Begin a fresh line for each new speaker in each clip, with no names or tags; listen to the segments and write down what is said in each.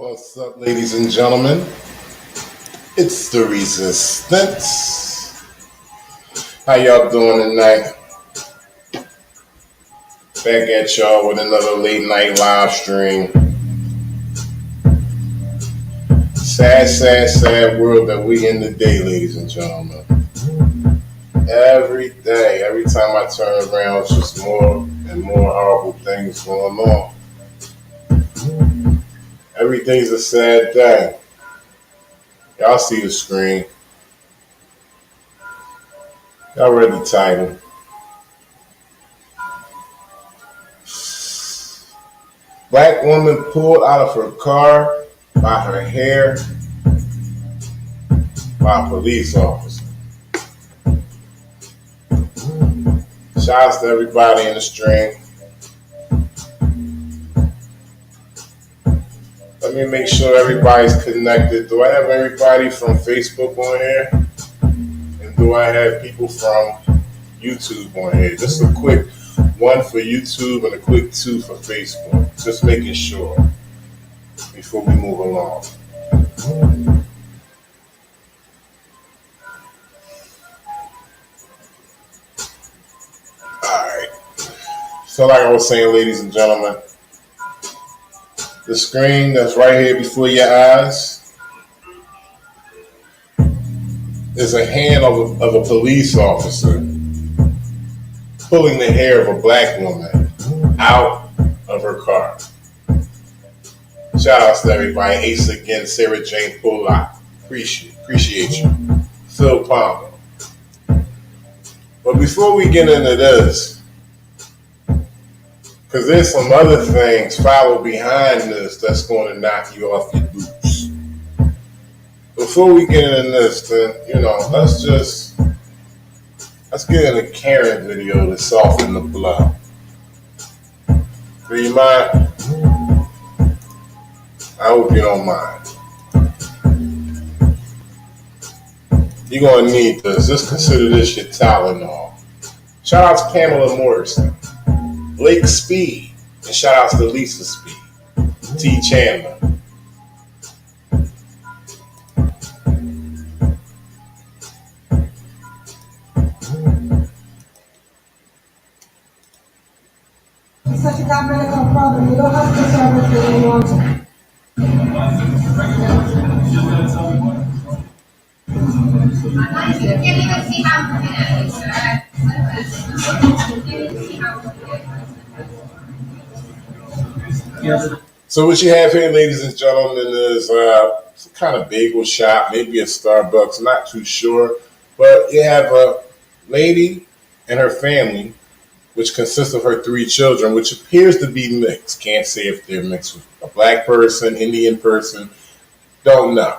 What's up, ladies and gentlemen? It's the Resistance. How y'all doing tonight? Back at y'all with another late night live stream. Sad world that we in today, ladies and gentlemen. Every day, every time I turn around, it's just more and more horrible things going on. Everything's a sad day. Y'all see the screen. Y'all read the title. Black woman pulled out of her car by her hair by a police officer. Shouts to everybody in the stream. Let me make sure everybody's connected. Do I have everybody from Facebook on here? And do I have people from YouTube on here? Just a quick one for YouTube and a quick two for Facebook. Just making sure before we move along. Alright. So like I was saying, ladies and gentlemen, the screen that's right here before your eyes is a hand of a police officer pulling the hair of a black woman out of her car. Shout outs to everybody. Ace again, Sarah Jane Pollock. Appreciate you. Phil Palmer. But before we get into this, because there's some other things follow behind this that's going to knock you off your boots. Before we get into this, then, let's get in a Karen video to soften the blow. Do you mind? I hope you don't mind. You're going to need this. Just consider this your Tylenol. Shout out to Pamela Morrison, Blake Speed, and shout outs to Lisa Speed, T. Chandler.
Such a governmental problem. You don't have to serve it for anyone. You can't even see how I'm looking at you, sir.
So what you have here, ladies and gentlemen, is some kind of bagel shop, maybe a Starbucks, not too sure. But you have a lady and her family, which consists of her 3 children, which appears to be mixed. Can't say if they're mixed with a black person, Indian person, don't know.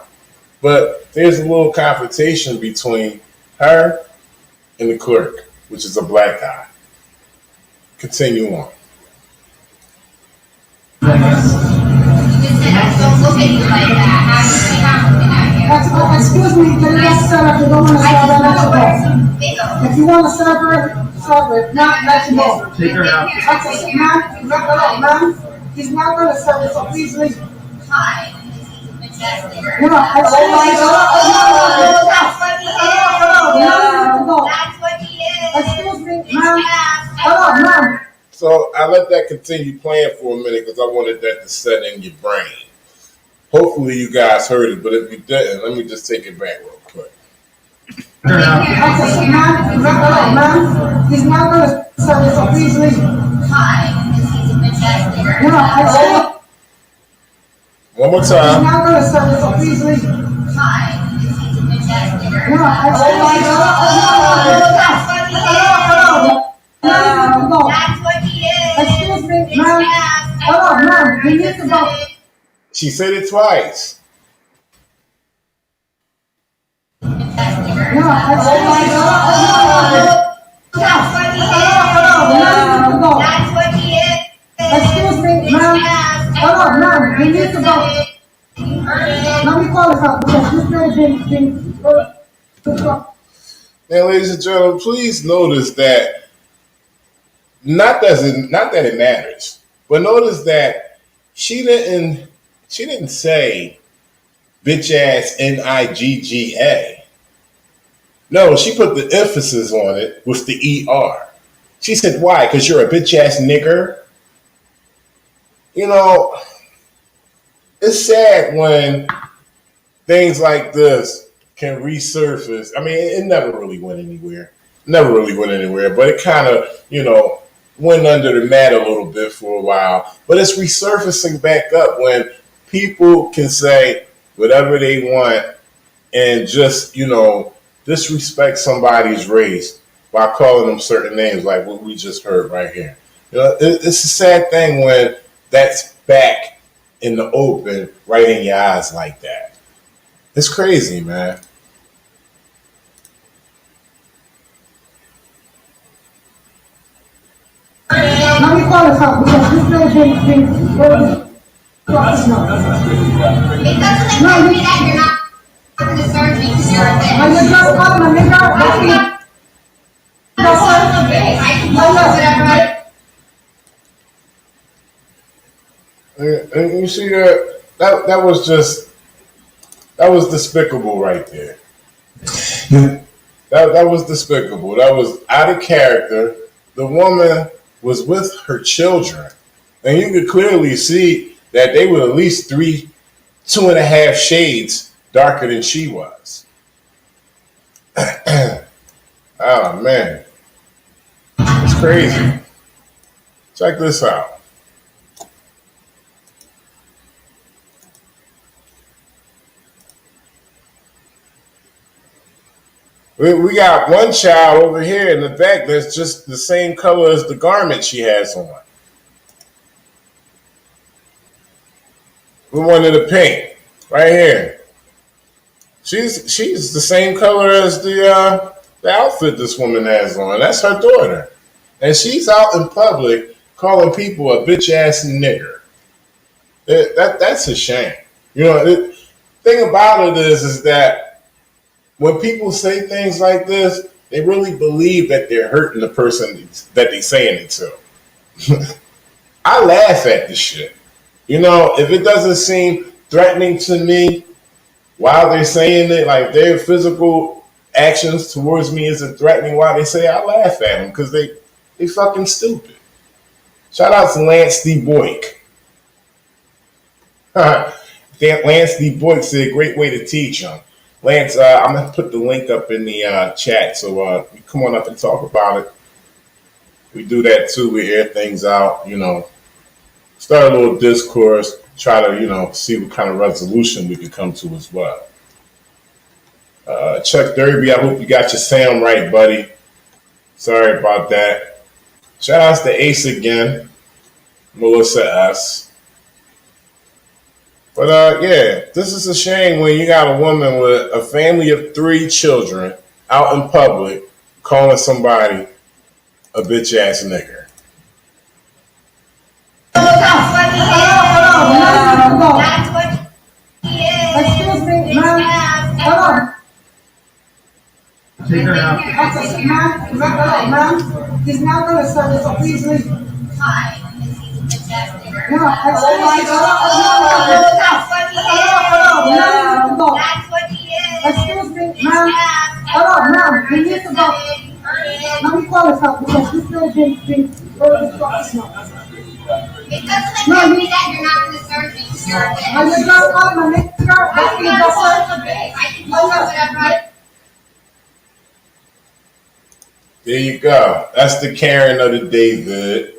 But there's a little confrontation between her and the clerk, which is a black guy. Continue on.
Excuse me, can you just serve if you don't want to serve her, let you go. If you want to serve her, not let you go.
Take her out.
Ma'am, he's not going to serve her, so please leave. Hi.
That's what he is.
Excuse me, ma'am. Hold on, ma'am.
So I let that continue playing for a minute because I wanted that to set in your brain. Hopefully you guys heard it, but if you didn't, let me just take it back real quick.
Ma'am, he's not going to serve us, so please leave.
Hi, he's a majestic.
One more
He's
time.
not going to serve us, so please leave.
Hi, he's a majestic.
That's
what he is.
Excuse me, ma'am. Hold on, ma'am. You need to go.
She said it twice.
That's what he is.
Excuse me, ma'am. Hold on, ma'am. You need to go. Let me call this out because this man's been.
Now, ladies and gentlemen, please notice that not that it matters, but notice that she didn't She didn't say bitch ass Nigga. No, she put the emphasis on it with the ER. She said, why? Because you're a bitch ass nigger? You know, it's sad when things like this can resurface. I mean, it never really went anywhere. Never really went anywhere, but it kind of, went under the mat a little bit for a while. But it's resurfacing back up when people can say whatever they want and just, disrespect somebody's race by calling them certain names like what we just heard right here. It's a sad thing when that's back in the open, right in your eyes like that. It's crazy, man.
Let me call this out because this little thing really fucking up.
It doesn't make me that you're not going to serve me because you're a bitch.
Are you just calling a nigga?
That's not a bitch. I can call you whatever
And you see that was despicable right there. That was despicable. That was out of character. The woman was with her children, and you could clearly see that they were at least 2.5 shades darker than she was. Oh man, it's crazy. Check this out. We got one child over here in the back that's just the same color as the garment she has on. The one in the pink, right here. She's the same color as the outfit this woman has on. That's her daughter, and she's out in public calling people a bitch ass nigger. That's a shame. The thing about it is that when people say things like this, they really believe that they're hurting the person that they're saying it to. I laugh at this shit. If it doesn't seem threatening to me while they're saying it, like their physical actions towards me isn't threatening while they say it, I laugh at them because they fucking stupid. Shout out to Lance D. Boyk. Lance D. Boyk said, great way to teach them. Lance, I'm going to put the link up in the chat, so you come on up and talk about it. We do that too. We air things out, start a little discourse, try to, see what kind of resolution we can come to as well. Chuck Derby, I hope you got your sound right, buddy. Sorry about that. Shout outs to Ace again, Melissa S. But yeah, this is a shame when you got a woman with a family of 3 children out in public calling somebody a bitch ass nigger.
That's what he is.
Excuse me, ma'am. Hold on.
Take her out.
Okay, ma'am. He's not going to serve us, so please leave.
Hi, because he's a bitch ass nigger.
No,
That's what he is.
excuse me, ma'am. Hold on, ma'am. We need to go. Let me call this out because this little thing really fucking up.
It doesn't make me that you're not going to serve me because you're a bitch.
Are you just calling my nigger?
I can call you a bitch. I can call you whatever.
There you go. That's the Karen of the day, Vid.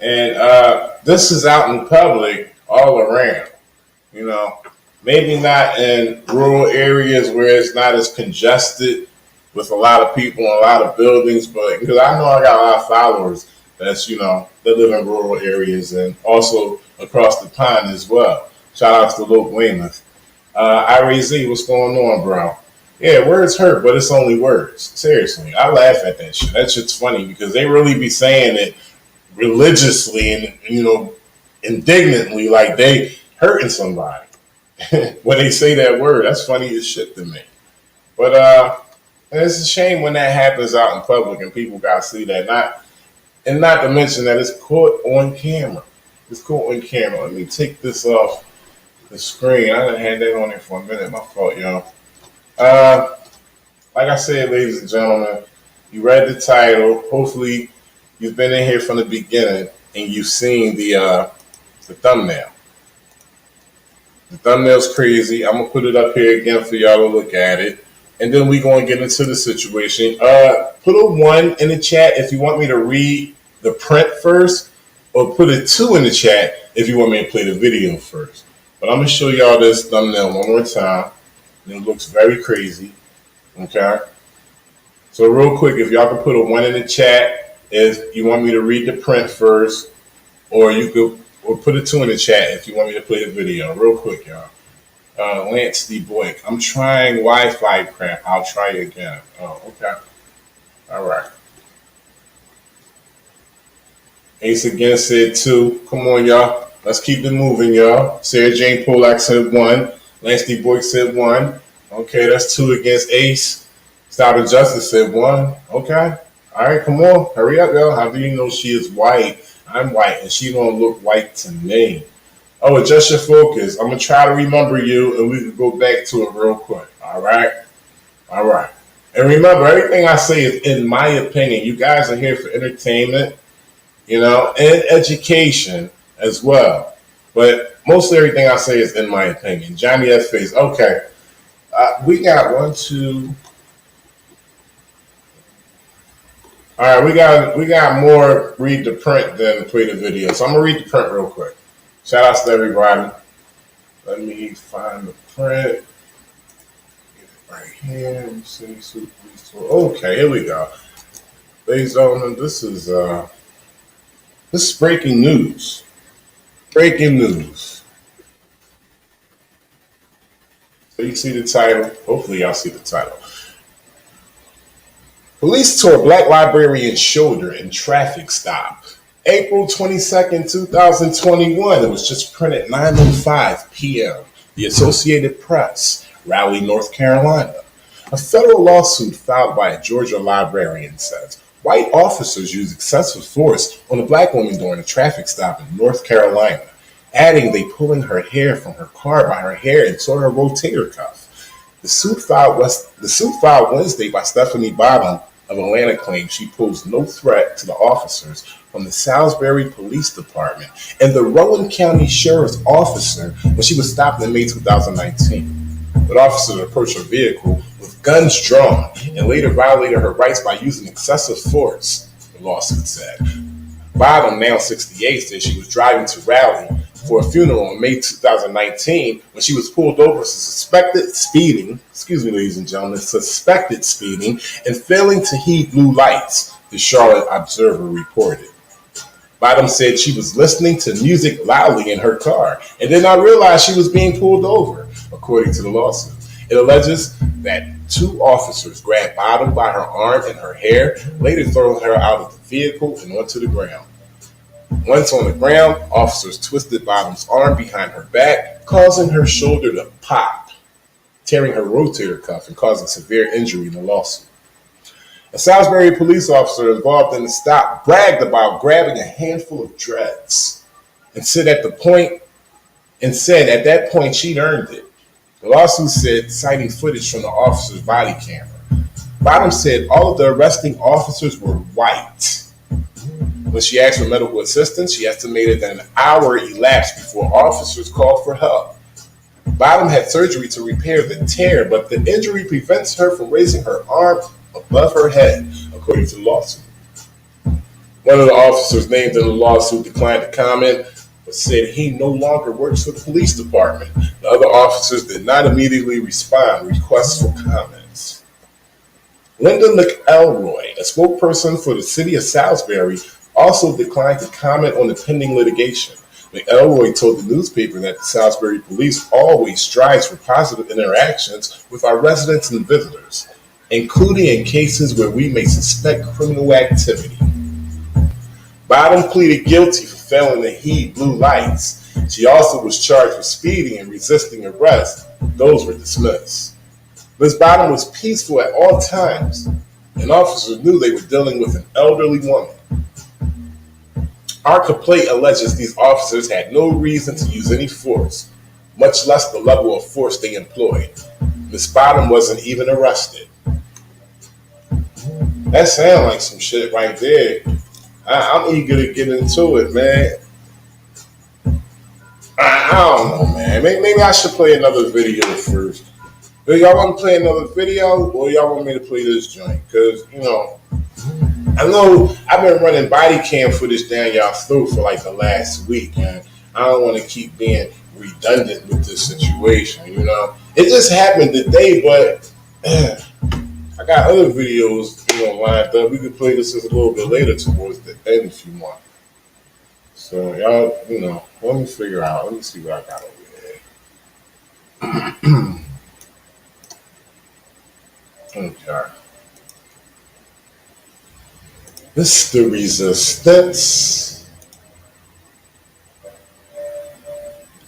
And this is out in public all around. Maybe not in rural areas where it's not as congested with a lot of people and a lot of buildings, but because I know I got a lot of followers that's, that live in rural areas and also across the pond as well. Shout outs to Luke Weymouth. IRZ, what's going on, bro? Yeah, words hurt, but it's only words. Seriously, I laugh at that shit. That shit's funny because they really be saying it religiously and, indignantly like they hurting somebody when they say that word. That's funny as shit to me. But it's a shame when that happens out in public and people got to see that. Not to mention that it's caught on camera. It's cool on camera. Let me take this off the screen. I done had that on there for a minute. My fault, y'all. Uh, like I said, ladies and gentlemen, you read the title. Hopefully, you've been in here from the beginning and you've seen the thumbnail. The thumbnail's crazy. I'm gonna put it up here again for y'all to look at it, and then we're gonna get into the situation. Put a 1 in the chat if you want me to read the print first, or put a 2 in the chat if you want me to play the video first. But I'm gonna show y'all this thumbnail one more time. And it looks very crazy. Okay. So real quick, if y'all can put a 1 in the chat if you want me to read the print first, or you could. Or put a 2 in the chat if you want me to play the video. Real quick, y'all. Lance D. Boyk. I'm trying Wi-Fi crap. I'll try it again. Oh, okay. All right. Ace again said 2. Come on, y'all. Let's keep it moving, y'all. Sarah Jane Polak said 1. Lance D. Boyk said 1. Okay, that's 2 against Ace. Stop Justice said 1. Okay. All right, come on. Hurry up, y'all. How do you know she is white? I'm white, and she don't look white to me. Oh, adjust your focus. I'm going to try to remember you, and we can go back to it real quick. All right? All right. And remember, everything I say is in my opinion. You guys are here for entertainment, and education as well. But mostly everything I say is in my opinion. Johnny F. Face. Okay. We got 1, 2. All right, we got more read the print than play the video. So I'm gonna read the print real quick. Shout outs to everybody. Let me find the print. Get it right here. Let me see. Okay, here we go. Ladies and gentlemen, this is breaking news. Breaking news. So you see the title. Hopefully y'all see the title. Police tore Black librarian's shoulder in traffic stop. April 22nd, 2021. It was just printed 9:05 p.m. The Associated Press, Raleigh, North Carolina. A federal lawsuit filed by a Georgia librarian says white officers used excessive force on a black woman during a traffic stop in North Carolina, adding they pulling her hair from her car by her hair and tore her rotator cuff. The suit filed Wednesday by Stephanie Bottom of Atlanta claims she posed no threat to the officers from the Salisbury Police Department and the Rowan County Sheriff's officer when she was stopped in May 2019. But officers approached her vehicle with guns drawn and later violated her rights by using excessive force, the lawsuit said. Bottom, now 68, said she was driving to Raleigh for a funeral in May 2019 when she was pulled over for suspected speeding, ladies and gentlemen, suspected speeding and failing to heed blue lights, the Charlotte Observer reported. Bottom said she was listening to music loudly in her car and did not realize she was being pulled over, according to the lawsuit. It alleges that 2 officers grabbed Bottom by her arm and her hair, later throwing her out of the vehicle and onto the ground. Once on the ground, officers twisted Bottom's arm behind her back, causing her shoulder to pop, tearing her rotator cuff and causing severe injury in the lawsuit. A Salisbury police officer involved in the stop bragged about grabbing a handful of dreads and said at that point she'd earned it. The lawsuit said, citing footage from the officer's body camera. Bottom said all of the arresting officers were white. When she asked for medical assistance, she estimated that an hour elapsed before officers called for help. Bottom had surgery to repair the tear, but the injury prevents her from raising her arm above her head, according to the lawsuit. One of the officers named in the lawsuit declined to comment, but said he no longer works for the police department. The other officers did not immediately respond to requests for comments. Linda McElroy, a spokesperson for the city of Salisbury, also declined to comment on the pending litigation. McElroy told the newspaper that the Salisbury police always strives for positive interactions with our residents and visitors, including in cases where we may suspect criminal activity. Bottom pleaded guilty for failing to heed blue lights. She also was charged with speeding and resisting arrest. Those were dismissed. Ms. Bottom was peaceful at all times, and officers knew they were dealing with an elderly woman. Our complaint alleges these officers had no reason to use any force, much less the level of force they employed. Miss Bottom wasn't even arrested. That sounds like some shit right there. I'm eager to get into it, man. I don't know, man. Maybe I should play another video first. Do y'all want to play another video, or y'all want me to play this joint? Because, I know I've been running body cam footage down y'all's throat for like the last week, and I don't want to keep being redundant with this situation, It just happened today, but I got other videos, lined up. We could play this a little bit later towards the end if you want. So y'all, let me figure out. Let me see what I got over here. Okay. This is the resistance.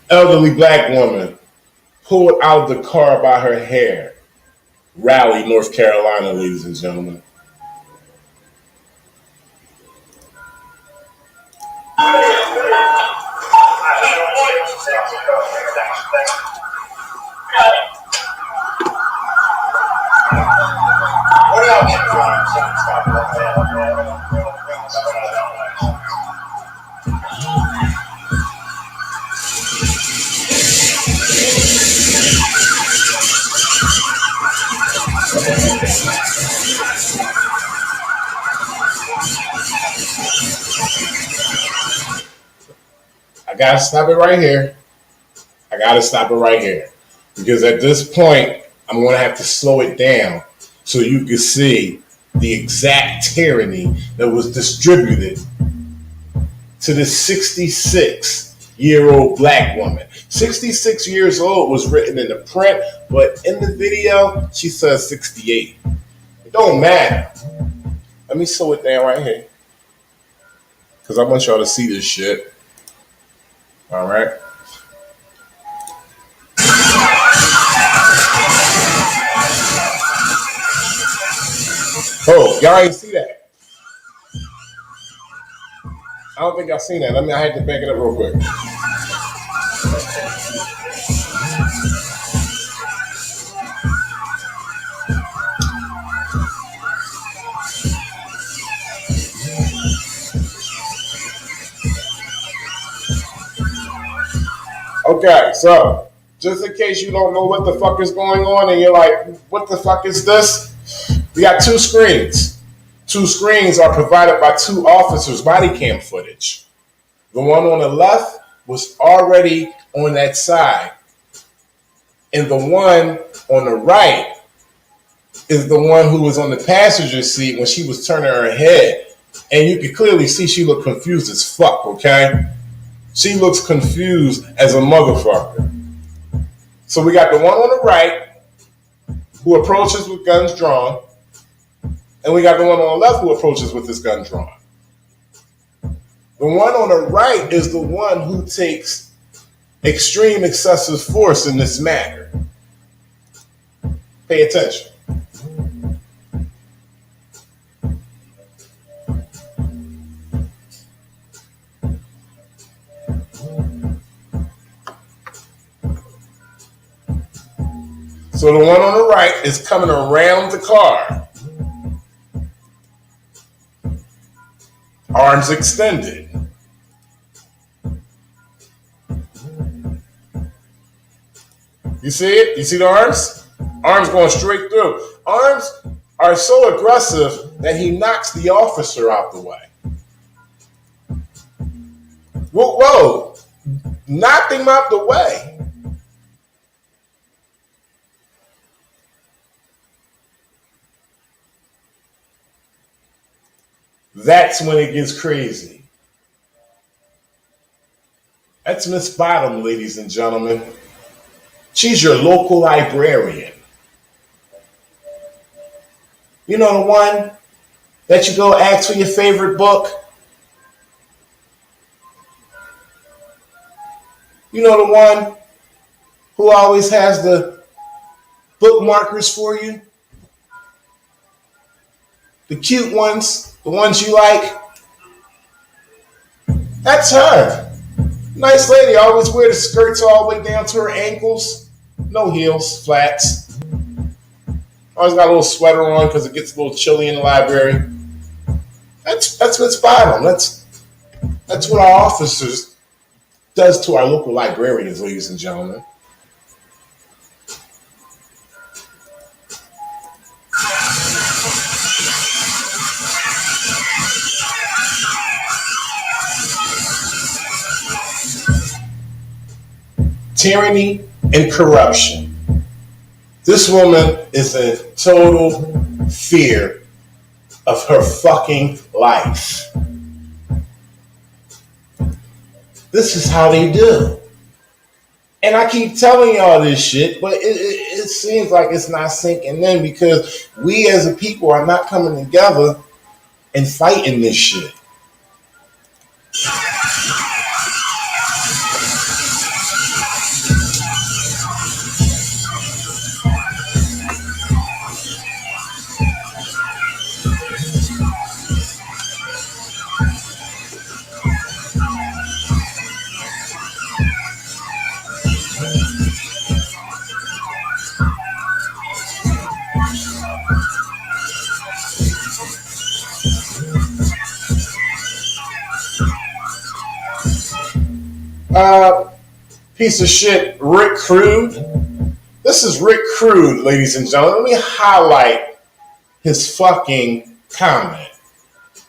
Elderly black woman pulled out of the car by her hair. Raleigh, North Carolina, ladies and gentlemen. I gotta stop it right here. Because at this point, I'm gonna have to slow it down so you can see the exact tyranny that was distributed to this 66-year-old black woman. 66 years old was written in the print, but in the video, she says 68. It don't matter. Let me slow it down right here. Because I want y'all to see this shit. All right. Oh, y'all ain't see that. I don't think y'all seen that. I had to back it up real quick. Okay, so just in case you don't know what the fuck is going on and you're like, what the fuck is this? We got two screens. Two screens are provided by two officers' body cam footage. The one on the left was already on that side. And the one on the right is the one who was on the passenger seat when she was turning her head. And you can clearly see she looked confused as fuck, okay? She looks confused as a motherfucker. So we got the one on the right who approaches with guns drawn, and we got the one on the left who approaches with his gun drawn. The one on the right is the one who takes extreme excessive force in this matter. Pay attention. So the one on the right is coming around the car. Arms extended. You see it? You see the arms? Arms going straight through. Arms are so aggressive that he knocks the officer out the way. Whoa. Knocked him out the way. That's when it gets crazy. That's Miss Bottom, ladies and gentlemen. She's your local librarian. You know the one that you go ask for your favorite book? You know the one who always has the bookmarkers for you? The cute ones, the ones you like? That's her. Nice lady, always wear the skirts all the way down to her ankles. No heels, flats. Always got a little sweater on because it gets a little chilly in the library. That's Miss Bottom. That's what our officers does to our local librarians, ladies and gentlemen. Tyranny and corruption. This woman is in total fear of her fucking life. This is how they do. And I keep telling y'all this shit, but it seems like it's not sinking in because we as a people are not coming together and fighting this shit. Piece of shit, Rick Crude. This is Rick Crude, ladies and gentlemen. Let me highlight his fucking comment.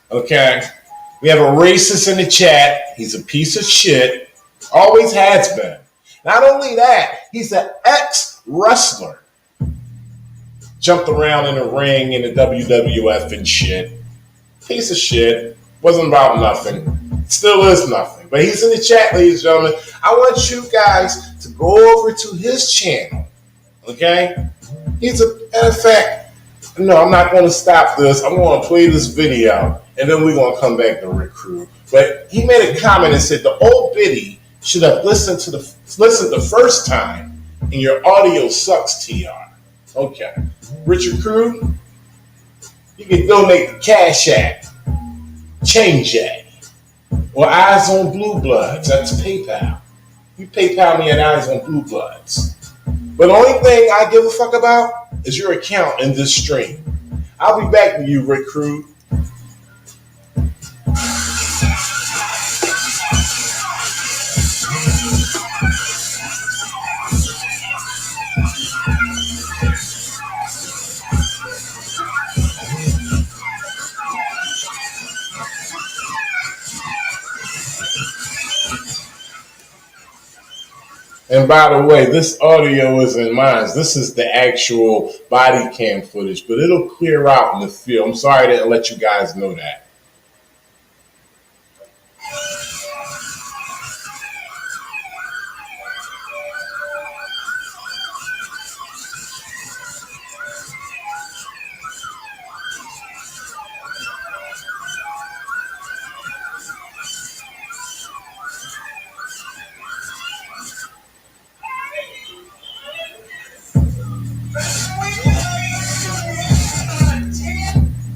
Okay? We have a racist in the chat. He's a piece of shit. Always has been. Not only that, he's an ex-wrestler. Jumped around in the ring in the WWF and shit. Piece of shit. Wasn't about nothing. Still is nothing. But he's in the chat, ladies and gentlemen. I want you guys to go over to his channel. Okay? He's a, matter of fact, no, I'm not going to stop this. I'm going to play this video, and then we're going to come back to Rick Crew. But he made a comment and said the old biddy should have listened the first time, and your audio sucks, TR. Okay. Richard Crew, you can donate to Cash App, Change App, or Eyes on Blue Bloods. That's PayPal. You PayPal me at Eyes on Blue Bloods. But the only thing I give a fuck about is your account in this stream. I'll be back with you, Rick Crew. And by the way, this audio isn't mine. This is the actual body cam footage, but it'll clear out in the field. I'm sorry I didn't let you guys know that.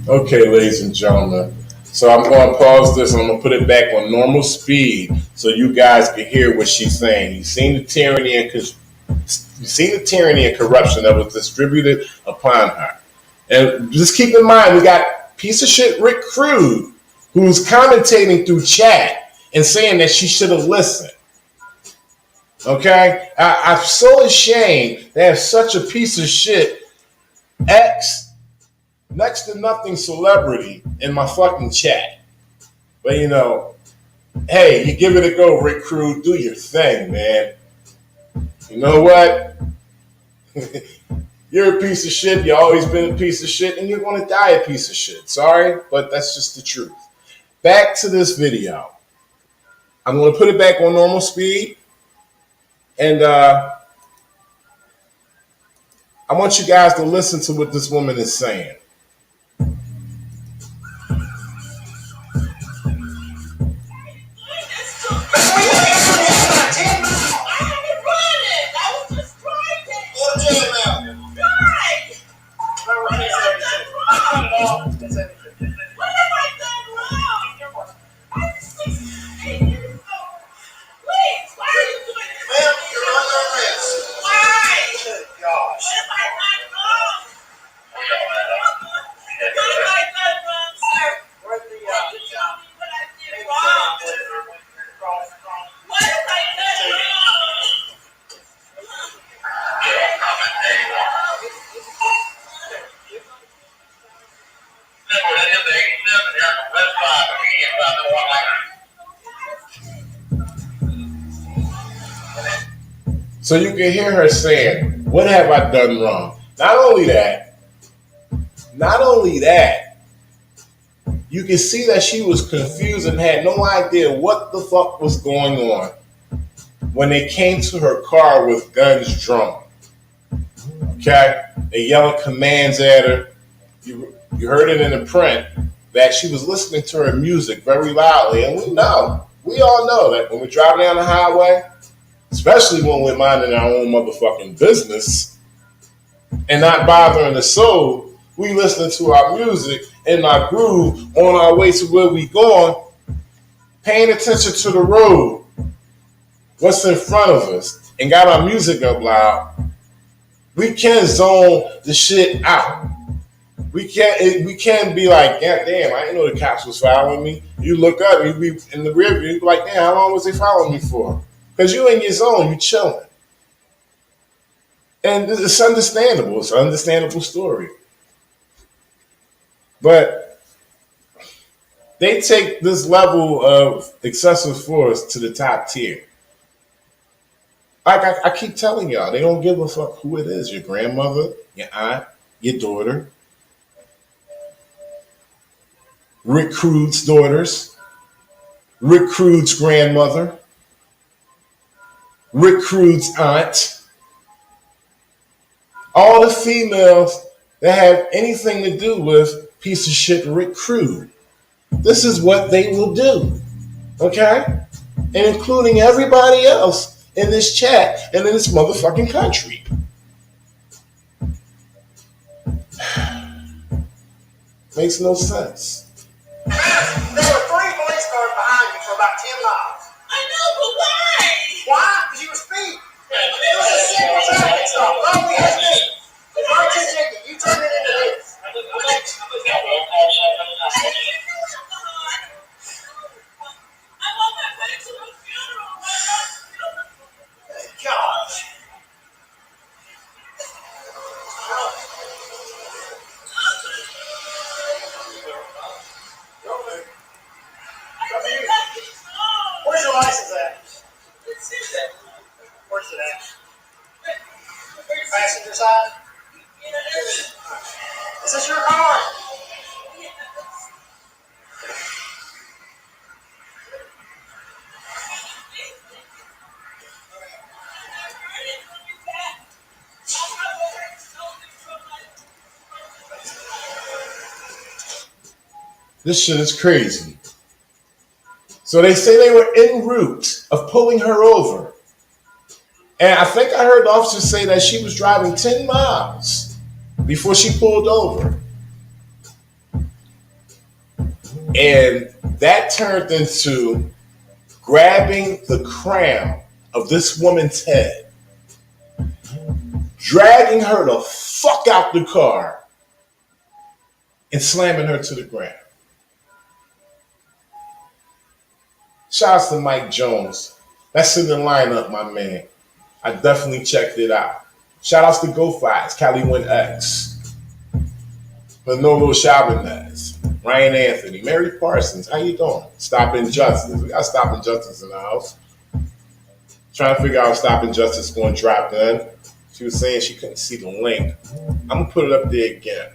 Okay, ladies and gentlemen. So I'm going to pause this and I'm going to put it back on normal speed so you guys can hear what she's saying. You've seen the tyranny and corruption that was distributed upon her. And just keep in mind, we got piece of shit Rick Crude who's commentating through chat and saying that she should have listened. Okay? I'm so ashamed to have such a piece of shit next to nothing celebrity in my fucking chat. But you know, hey, you give it a go, Rick Crew. Do your thing, man. You know what? You're a piece of shit. You've always been a piece of shit, and you're going to die a piece of shit. Sorry, but that's just the truth. Back to this video. I'm going to put it back on normal speed. And I want you guys to listen to what this woman is saying.
What have I done wrong?
So you can hear her saying, "What have I done wrong?" Not only that, you can see that she was confused and had no idea what the fuck was going on when they came to her car with guns drawn. Okay? They yelling commands at her. You heard it in the print that she was listening to her music very loudly. And we all know that when we're driving down the highway, especially when we're minding our own motherfucking business and not bothering the soul, we listening to our music in our groove on our way to where we going, paying attention to the road, what's in front of us, and got our music up loud. We can zone the shit out. We can't be like, yeah, damn, I didn't know the cops was following me. You look up, you be in the rear view, you be like, damn, how long was they following me for? Because you in your zone, you chilling. And it's understandable. It's an understandable story. But they take this level of excessive force to the top tier. Like I keep telling y'all, they don't give a fuck who it is. Your grandmother, your aunt, your daughter, Rick Crude's daughters, Rick Crude's grandmother, Rick Crude's aunt, all the females that have anything to do with piece of shit Rick Crude. This is what they will do, okay? And including everybody else in this chat and in this motherfucking country. Makes no sense.
There were 3 police cars behind you for about 10 miles.
I know, but why?
Why? Because you were speeding. It was a simple traffic stop. All we had to do was write your ticket. You turned it into this.
I'm on my way to a funeral.
Gosh. Where's your license at? Where's it at? Passenger side? Is this your car?
This shit is crazy. So they say they were en route of pulling her over. And I think I heard the officer say that she was driving 10 miles before she pulled over. And that turned into grabbing the crown of this woman's head, dragging her the fuck out the car, and slamming her to the ground. Shouts to Mike Jones. That's in the lineup, my man. I definitely checked it out. Shout outs to GoFights, Cali Win X, Manolo Chavez, Ryan Anthony, Mary Parsons. How you doing? Stop Injustice. We got Stop Injustice in the house. Trying to figure out if Stop Injustice going to drop in. She was saying she couldn't see the link. I'm going to put it up there again.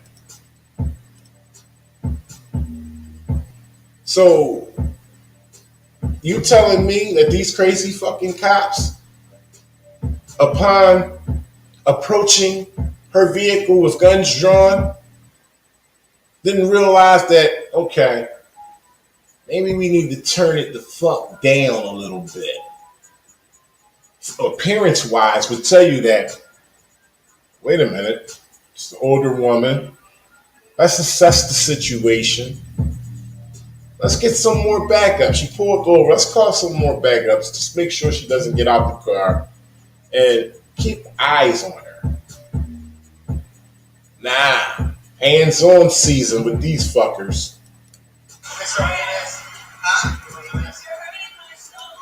So, you telling me that these crazy fucking cops, upon approaching her vehicle with guns drawn, didn't realize that, okay, maybe we need to turn it the fuck down a little bit. Appearance-wise would tell you that, wait a minute, it's an older woman. Let's assess the situation. Let's get some more backup. She pulled over. Let's call some more backups. Just make sure she doesn't get out the car. And keep eyes on her. Nah. Hands-on season with these fuckers.
Huh?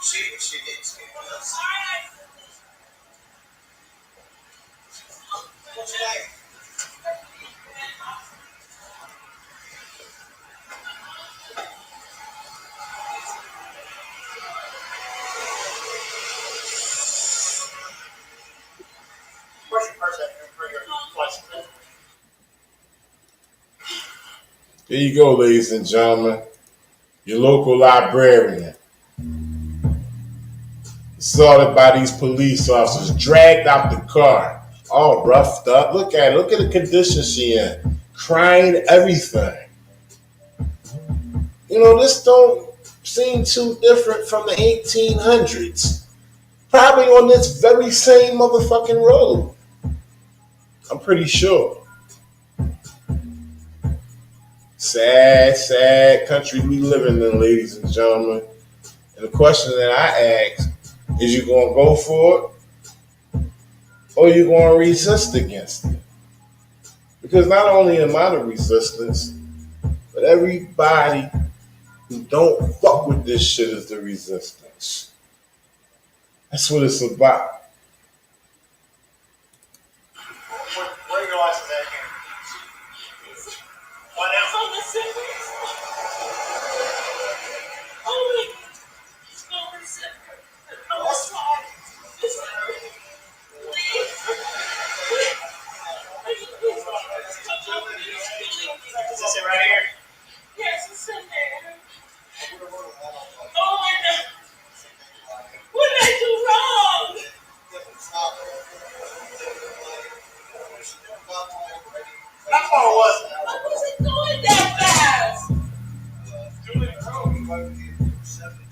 She did. What's your name?
Here you go, ladies and gentlemen. Your local librarian. Assaulted by these police officers, dragged out the car, all roughed up. Look at it. Look at the condition she in. Crying, everything. You know, this don't seem too different from the 1800s. Probably on this very same motherfucking road. I'm pretty sure. Sad, sad country we living in, ladies and gentlemen. And the question that I ask, is you going to go for it or you going to resist against it? Because not only am I the resistance, but everybody who don't fuck with this shit is the resistance. That's what it's about.
Where your license at here? What now?
It's on the series. Oh my God. It's on the series. I'm sorry. It's
Is this it right here?
yes, it's in there. Oh my God. What did I do wrong?
How far was it?
I wasn't going that fast.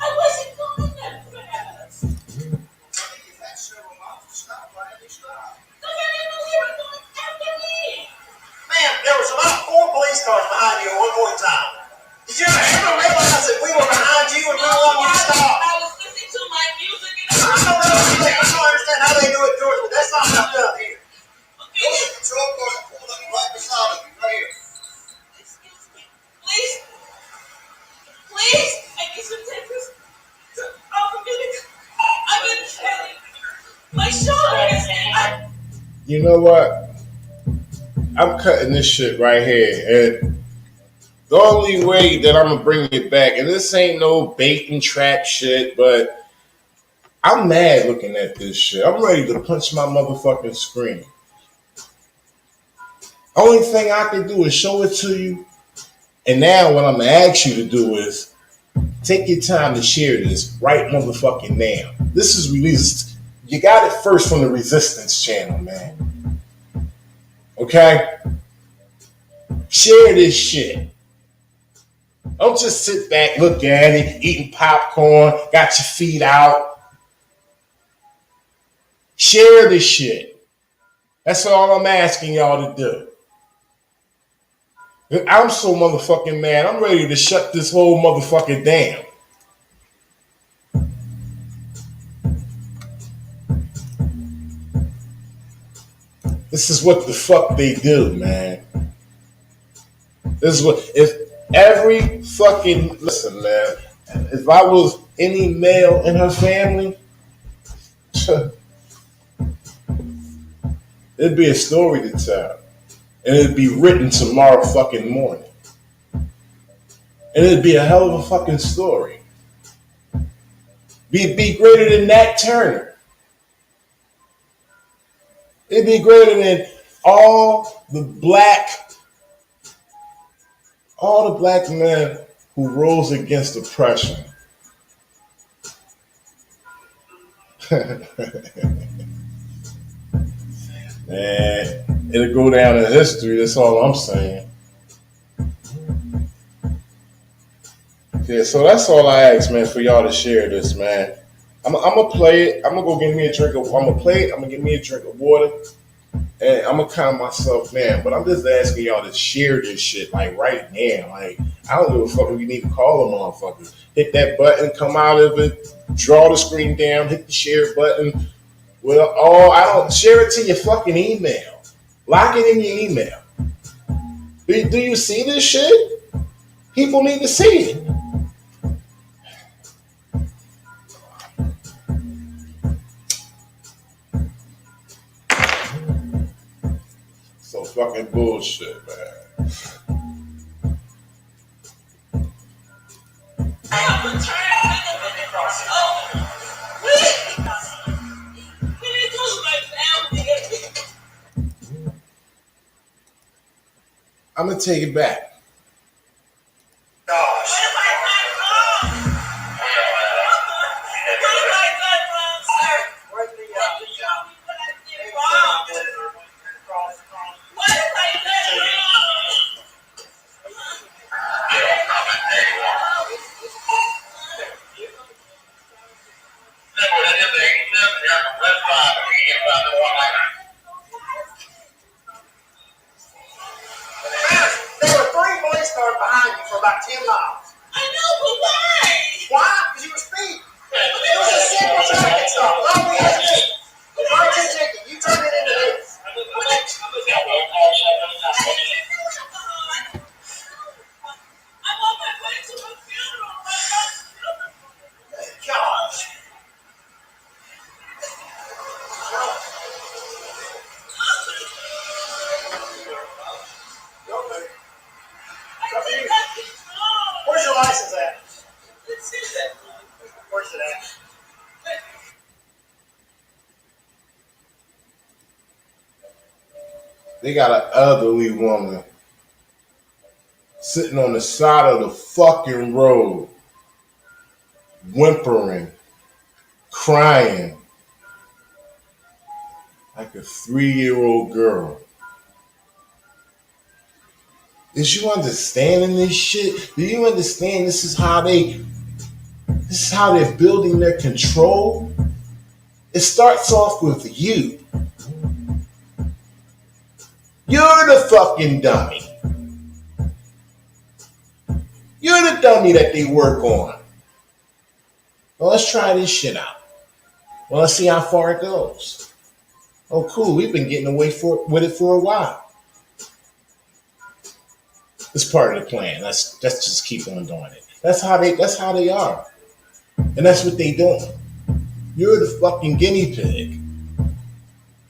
I wasn't going that fast. Because I didn't know you were going after me.
Man, there was about 4 police cars behind you at one point in time. Did you ever realize that we were behind you and we were on you to stop?
I was listening to my music and
I don't understand how they do it, George, but that's not what I've done here. Patrol cars pulled up right beside you, right here.
Excuse me. Please. Please. I need some Texas. I've been telling. My shoulders.
You know what? I'm cutting this shit right here. And the only way that I'm going to bring it back, and this ain't no bait and trap shit, but I'm mad looking at this shit. I'm ready to punch my motherfucking screen. Only thing I can do is show it to you. And now what I'm going to ask you to do is take your time to share this right motherfucking now. This is released. You got it first from the Resistance channel, man. Okay? Share this shit. Don't just sit back, look at it, eating popcorn, got your feet out. Share this shit. That's all I'm asking y'all to do. I'm so motherfucking mad. I'm ready to shut this whole motherfucker down. This is what the fuck they do, man. This is what, if every fucking, listen, man, if I was any male in her family, it'd be a story to tell. And it'd be written tomorrow fucking morning. And it'd be a hell of a fucking story. Be greater than Nat Turner. It'd be greater than all the black men who rose against oppression. Man, it'll go down in history, that's all I'm saying. Yeah, so that's all I ask, man, for y'all to share this, man. I'm gonna play it. I'm gonna go get me a drink of. I'm gonna play it. I'm gonna get me a drink of water, and I'm gonna calm myself down. But I'm just asking y'all to share this shit like right now. Like I don't give a fuck if you need to call them motherfuckers. Hit that button, come out of it, draw the screen down, hit the share button. Well, I don't share it to your fucking email. Lock it in your email. Do you see this shit? People need to see it. So fucking bullshit, man. I'm gonna take it back.
There were 3 police cars behind you for about 10 miles.
I know, but why?
Why? Because you were speeding. It was a simple traffic stop. All we had to do was write your ticket. You turned it into this.
I'm on my way to a funeral.
Gosh. Okay. Where's your license at? Where's it at?
They got an elderly woman sitting on the side of the fucking road, whimpering, crying like a 3-year-old girl. Is you understanding this shit? Do you understand this is how they're building their control? It starts off with you. You're the fucking dummy. You're the dummy that they work on. Well, let's try this shit out. Well, let's see how far it goes. Oh, cool. We've been getting away with it for a while. It's part of the plan. Let's just keep on doing it. That's how they are. And that's what they doing. You're the fucking guinea pig. And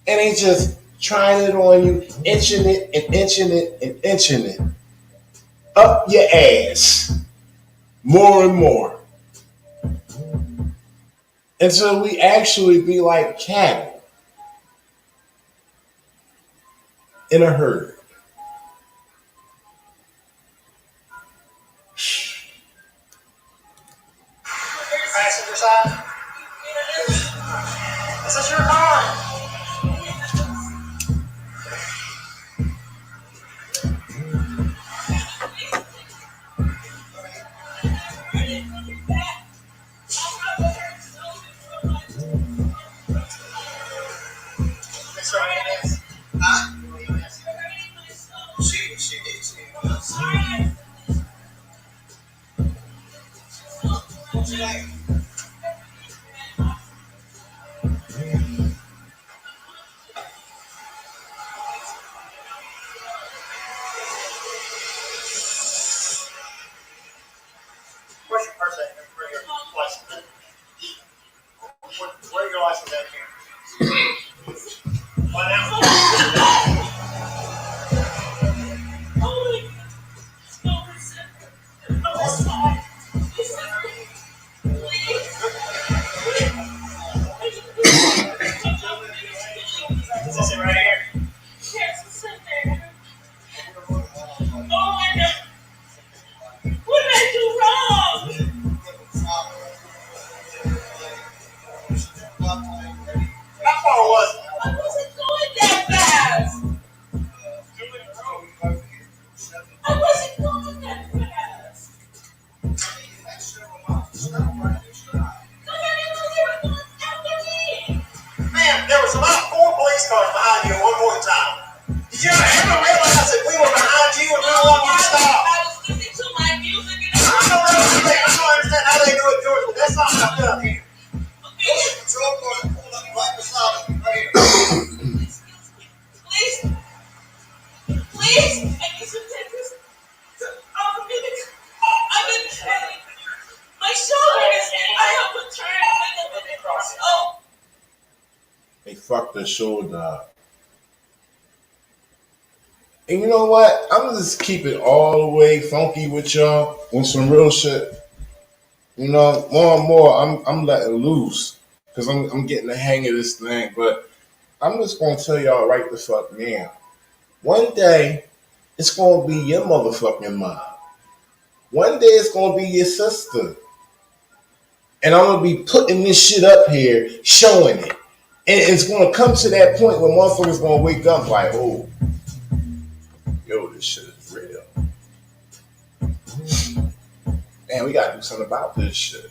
they just trying it on you, inching it and inching it and inching it. Up your ass. More and more. Until we actually be like cattle in a herd.
Passenger side? Is this your car? Miss Hernandez? Huh? She did. What's your name? Where's your purse at? Where's your license at? Where's your license at here? What now? Is this it right here?
Yes, it's in there. Oh my God. What did I do wrong?
How far was it?
I wasn't going that fast. I wasn't going that fast. Somebody was going after me.
Man, there was about 4 police cars behind you at one point in time. Did you ever realize that we were behind you and we were wanting you to stop?
I was listening to my music and
I don't understand how they do it, George, but that's not what I've done here. Control car pulled up right beside us, right here.
Please, I need some tickets. I'm in pain. My shoulder is. I have a turn. Oh.
They fucked their shoulder up. And you know what? I'm gonna just keep it all the way funky with y'all with some real shit. You know, more and more I'm letting loose because I'm getting the hang of this thing. But I'm just gonna tell y'all right the fuck now. One day it's gonna be your motherfucking mom. One day it's gonna be your sister. And I'm gonna be putting this shit up here, showing it. And it's gonna come to that point where motherfuckers gonna wake up like, oh, yo, this shit is real. Man, we gotta do something about this shit.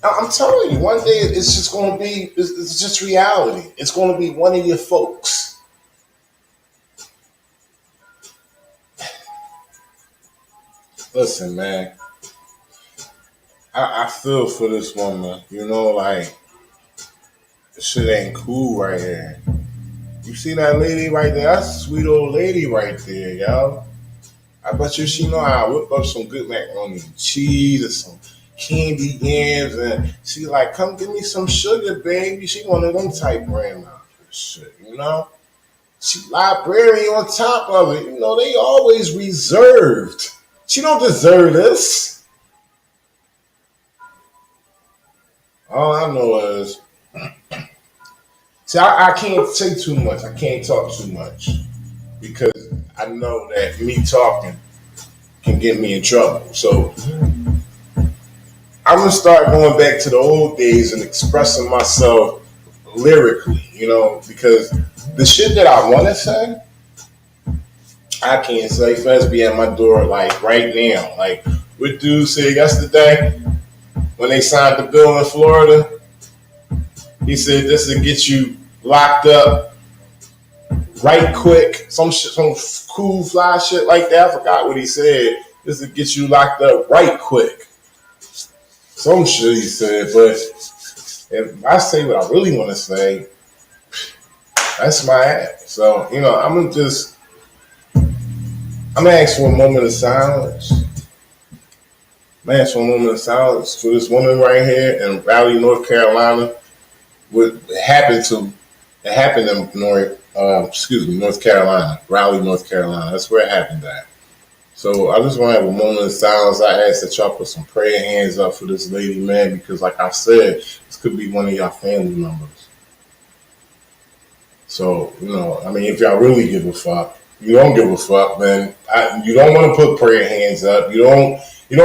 I'm telling you, one day it's just going to be, it's just reality. It's going to be one of your folks. Listen, man, I feel for this woman. You know, like, this shit ain't cool right here. You see that lady right there? That's a sweet old lady right there, yo. I bet you she know how to whip up some good macaroni and cheese or some candy yams, and she like, come give me some sugar, baby. She one of them type grandma shit, you know? She librarian on top of it. You know, they always reserved. She don't deserve this. All I know is, see, I can't say too much. I can't talk too much because I know that me talking can get me in trouble. So I'm gonna start going back to the old days and expressing myself lyrically, you know, because the shit that I want to say, I can't say. Feds be at my door like right now. Like what dude said yesterday when they signed the bill in Florida. He said this will get you locked up right quick. Some shit, some cool fly shit like that. I forgot what he said. This will get you locked up right quick. Some shit he said, but if I say what I really want to say, that's my act. So, you know, I'm gonna ask for a moment of silence. I'm gonna ask for a moment of silence for this woman right here in Raleigh, North Carolina. What happened in North Carolina, Raleigh, North Carolina. That's where it happened at. So I just want to have a moment of silence. I ask that y'all put some prayer hands up for this lady, man, because like I said, this could be one of y'all family members. So, you know, I mean, if y'all really give a fuck, you don't give a fuck, then you don't want to put prayer hands up. You don't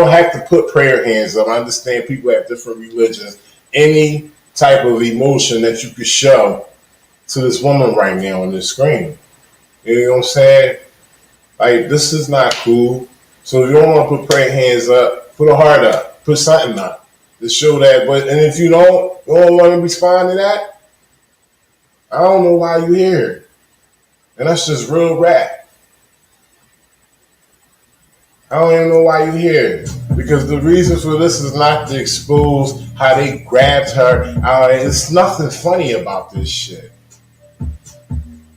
have to put prayer hands up. I understand people have different religions. Any type of emotion that you could show to this woman right now on this screen. You know what I'm saying? Like, this is not cool. So if you don't want to put prayer hands up, put a heart up, put something up to show that. And if you don't want to respond to that, I don't know why you're here. And that's just real rap. I don't even know why you're here. Because the reason for this is not to expose how they grabbed her. It's nothing funny about this shit.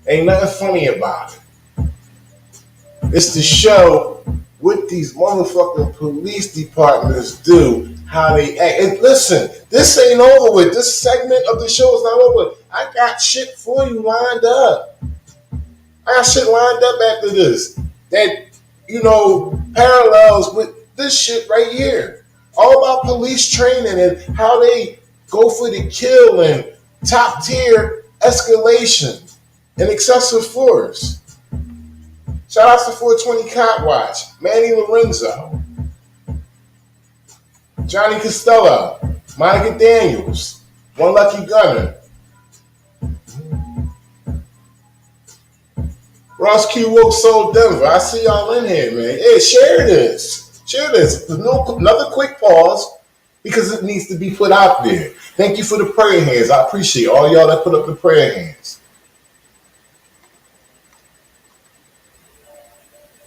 Ain't nothing funny about it. It's to show what these motherfucking police departments do, how they act. And listen, this ain't over with. This segment of the show is not over. I got shit for you lined up. I got shit lined up after this that, you know, parallels with this shit right here. All about police training and how they go for the kill and top tier escalation and excessive force. Shout out to 420 Cop Watch, Manny Lorenzo, Johnny Costello, Monica Daniels, One Lucky Gunner, Ross Q Woke Soul Denver. I see y'all in here, man. Hey, share this. Share this. Another quick pause because it needs to be put out there. Thank you for the prayer hands. I appreciate all y'all that put up the prayer hands.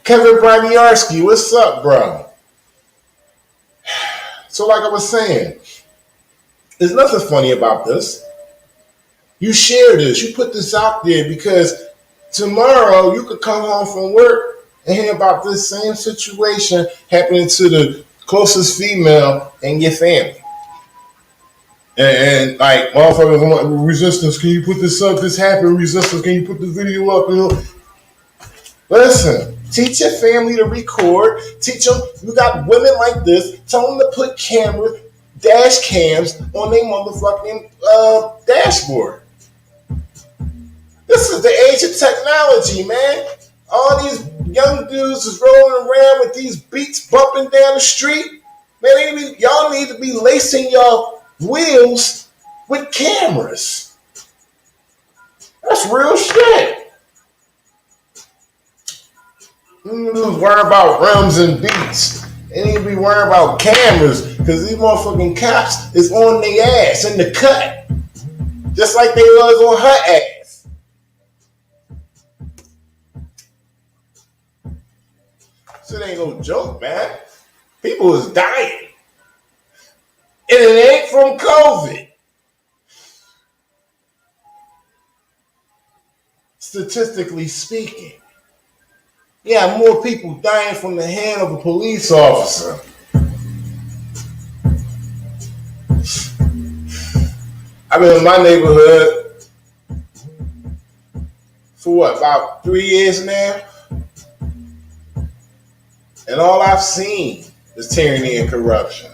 Kevin Braniarski, what's up, bro? So like I was saying, there's nothing funny about this. You share this. You put this out there because tomorrow you could come home from work and hear about this same situation happening to the closest female in your family. And like, motherfuckers, resistance, can you put this up? This happened, resistance, can you put the video up? You know? Listen, teach your family to record. Teach them, you got women like this, tell them to put cameras, dash cams on their motherfucking dashboard. This is the age of technology, man. All these young dudes is rolling around with these beats bumping down the street. Man, y'all need to be lacing y'all wheels with cameras. That's real shit. You need to worry about rims and beats. They need to be worrying about cameras. Because these motherfucking cops is on their ass in the cut. Just like they was on her ass. Shit ain't no joke, man. People is dying. And it ain't from COVID. Statistically speaking. Yeah, more people dying from the hand of a police officer. I've been in my neighborhood for what, about 3 years now? And all I've seen is tyranny and corruption.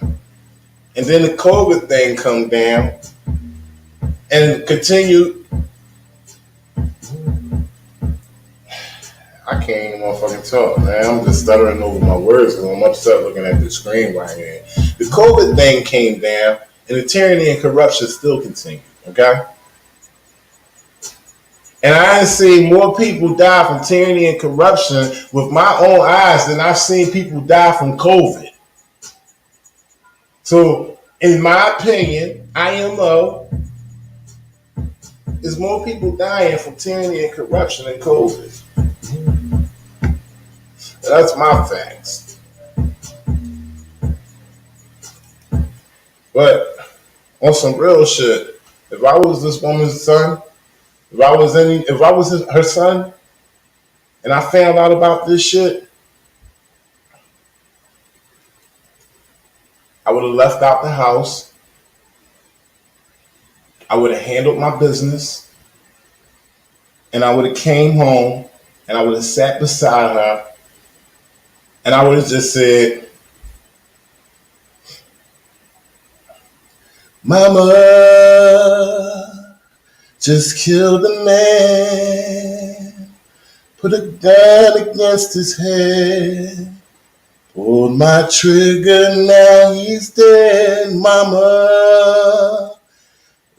And then the COVID thing come down and continued. I can't even motherfucking talk, man. I'm just stuttering over my words because I'm upset looking at the screen right here. The COVID thing came down and the tyranny and corruption still continue, okay? And I ain't seen more people die from tyranny and corruption with my own eyes than I've seen people die from COVID. So, in my opinion, IMO, is more people dying from tyranny and corruption than COVID. That's my facts. But on some real shit, if I was this woman's son, if I was her son, and I found out about this shit, I would have left out the house. I would have handled my business, and I would have came home, and I would have sat beside her, and I would have just said, Mama just killed a man, put a gun against his head, pulled my trigger, now he's dead. Mama,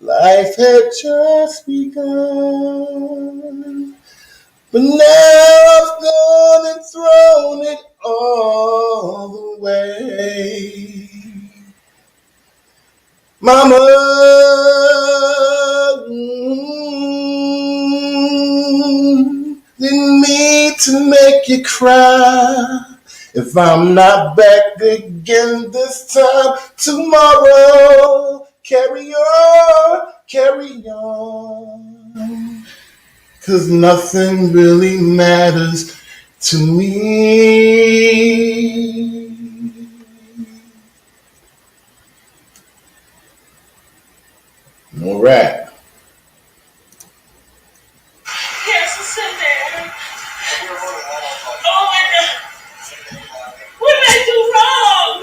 life had just begun, but now I've gone and thrown it all away. Mama, didn't mean to make you cry. If I'm not back again this time tomorrow, carry on, carry on. 'Cause nothing really matters to me. No rap.
Yes, it's in there. Oh my God. What did I do wrong?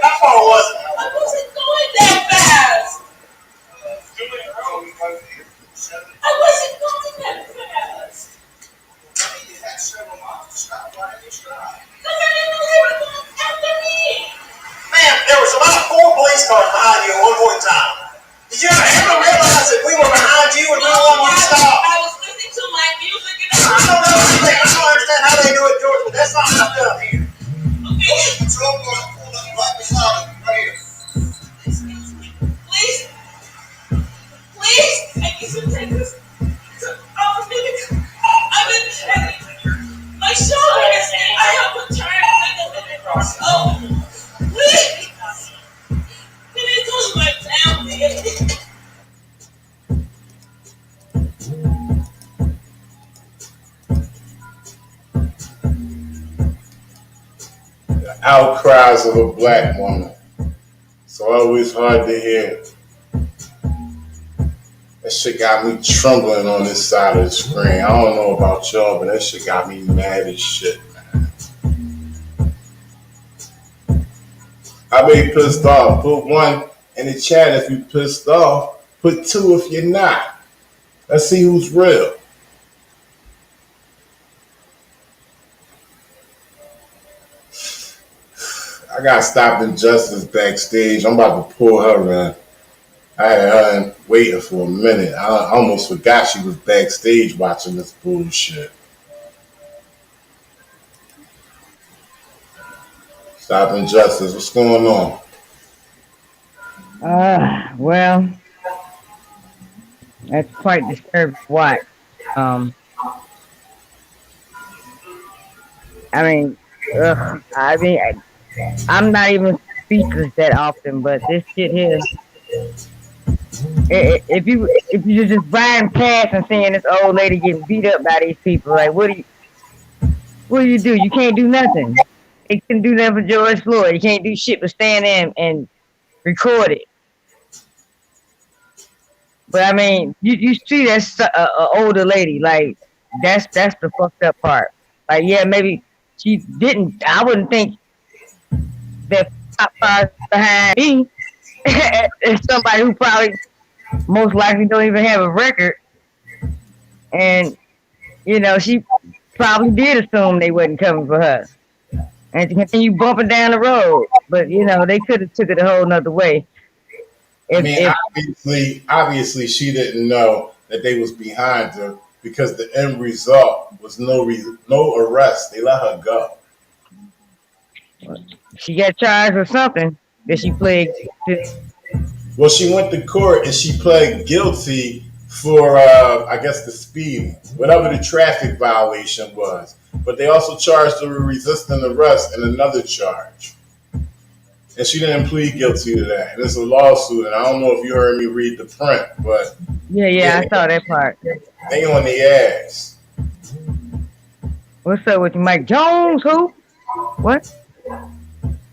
How far was it?
I wasn't going that fast. I wasn't going that fast.
You had several miles to stop. Why didn't you stop?
Because I didn't know they were going after me.
Man, there was about 4 police cars behind you at one point in time. Did you ever realize that we were behind you and we were on one stop?
I was listening to my music and
I don't know anything. I don't understand how they do it, George, but that's not enough done here.
okay.
Patrol car pulled up right beside us, right here.
Excuse me. Please. Please. I need some takers. My shoulder is I have a turn. Oh, please. Can you go to my family?
The outcries of a black woman. It's always hard to hear. That shit got me trembling on this side of the screen. I don't know about y'all, but that shit got me mad as shit, man. I be pissed off. Put 1 in the chat if you pissed off. Put 2 if you're not. Let's see who's real. I got stopped in Justice backstage. I'm about to pull her in. I had her waiting for a minute. I almost forgot she was backstage watching this bullshit. Stop injustice. What's going on?
Well, that's quite disturbing to watch. Um, I mean, I'm not even speechless that often, but this shit here, if you just riding past and seeing this old lady getting beat up by these people, like what do? You can't do nothing. They couldn't do nothing for George Floyd. You can't do shit but stand there and record it. But I mean, you see that's a older lady. Like that's the fucked up part. Like yeah, maybe she didn't. I wouldn't think that top five behind me is somebody who probably most likely don't even have a record, and she probably did assume they wasn't coming for her, and to continue bumping down the road. But they could have took it a whole nother way.
I mean, obviously, she didn't know that they was behind her because the end result was no arrest. They let her go.
She got charged with something that she played.
Well, she went to court and she pled guilty for, I guess, the speeding, whatever the traffic violation was. But they also charged her with resisting arrest and another charge. And she didn't plead guilty to that. And it's a lawsuit, and I don't know if you heard me read the print, but
Yeah, I saw that part.
they on the ass.
What's up with you, Mike Jones? Who? What?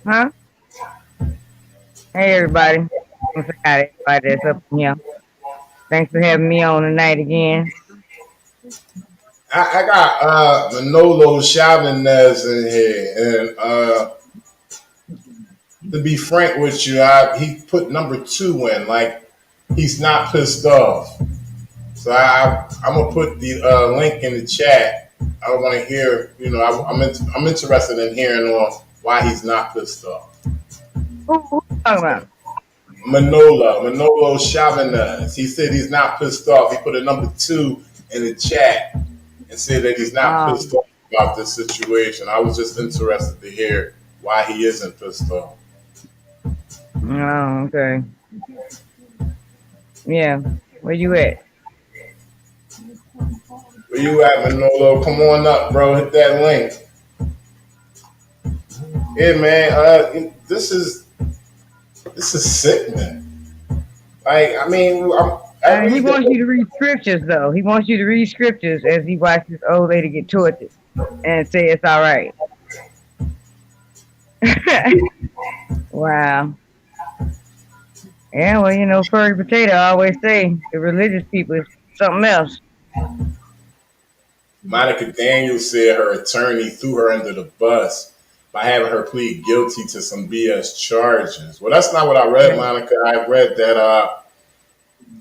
Huh? Hey, everybody. What's up, everybody that's up here? Thanks for having me on tonight again.
I got Manolo Chavez in here, and to be frank with you, he put number 2 in, like he's not pissed off. So I'm gonna put the link in the chat. I want to hear, I'm interested in hearing on why he's not pissed off.
Who you talking about?
Manolo Chavez. He said he's not pissed off. He put a number 2 in the chat and said that he's not pissed off about this situation. I was just interested to hear why he isn't pissed off.
Oh, okay. Yeah, where you at?
Where you at, Manolo? Come on up, bro. Hit that link. Yeah, man. This is sickening. Like, I mean,
He wants you to read scriptures, though. He wants you to read scriptures as he watches this old lady get tortured and say it's all right. Wow. Yeah, well, Furry Potato always say the religious people is something else.
Monica Daniels said her attorney threw her under the bus by having her plead guilty to some BS charges. Well, that's not what I read, Monica. I read that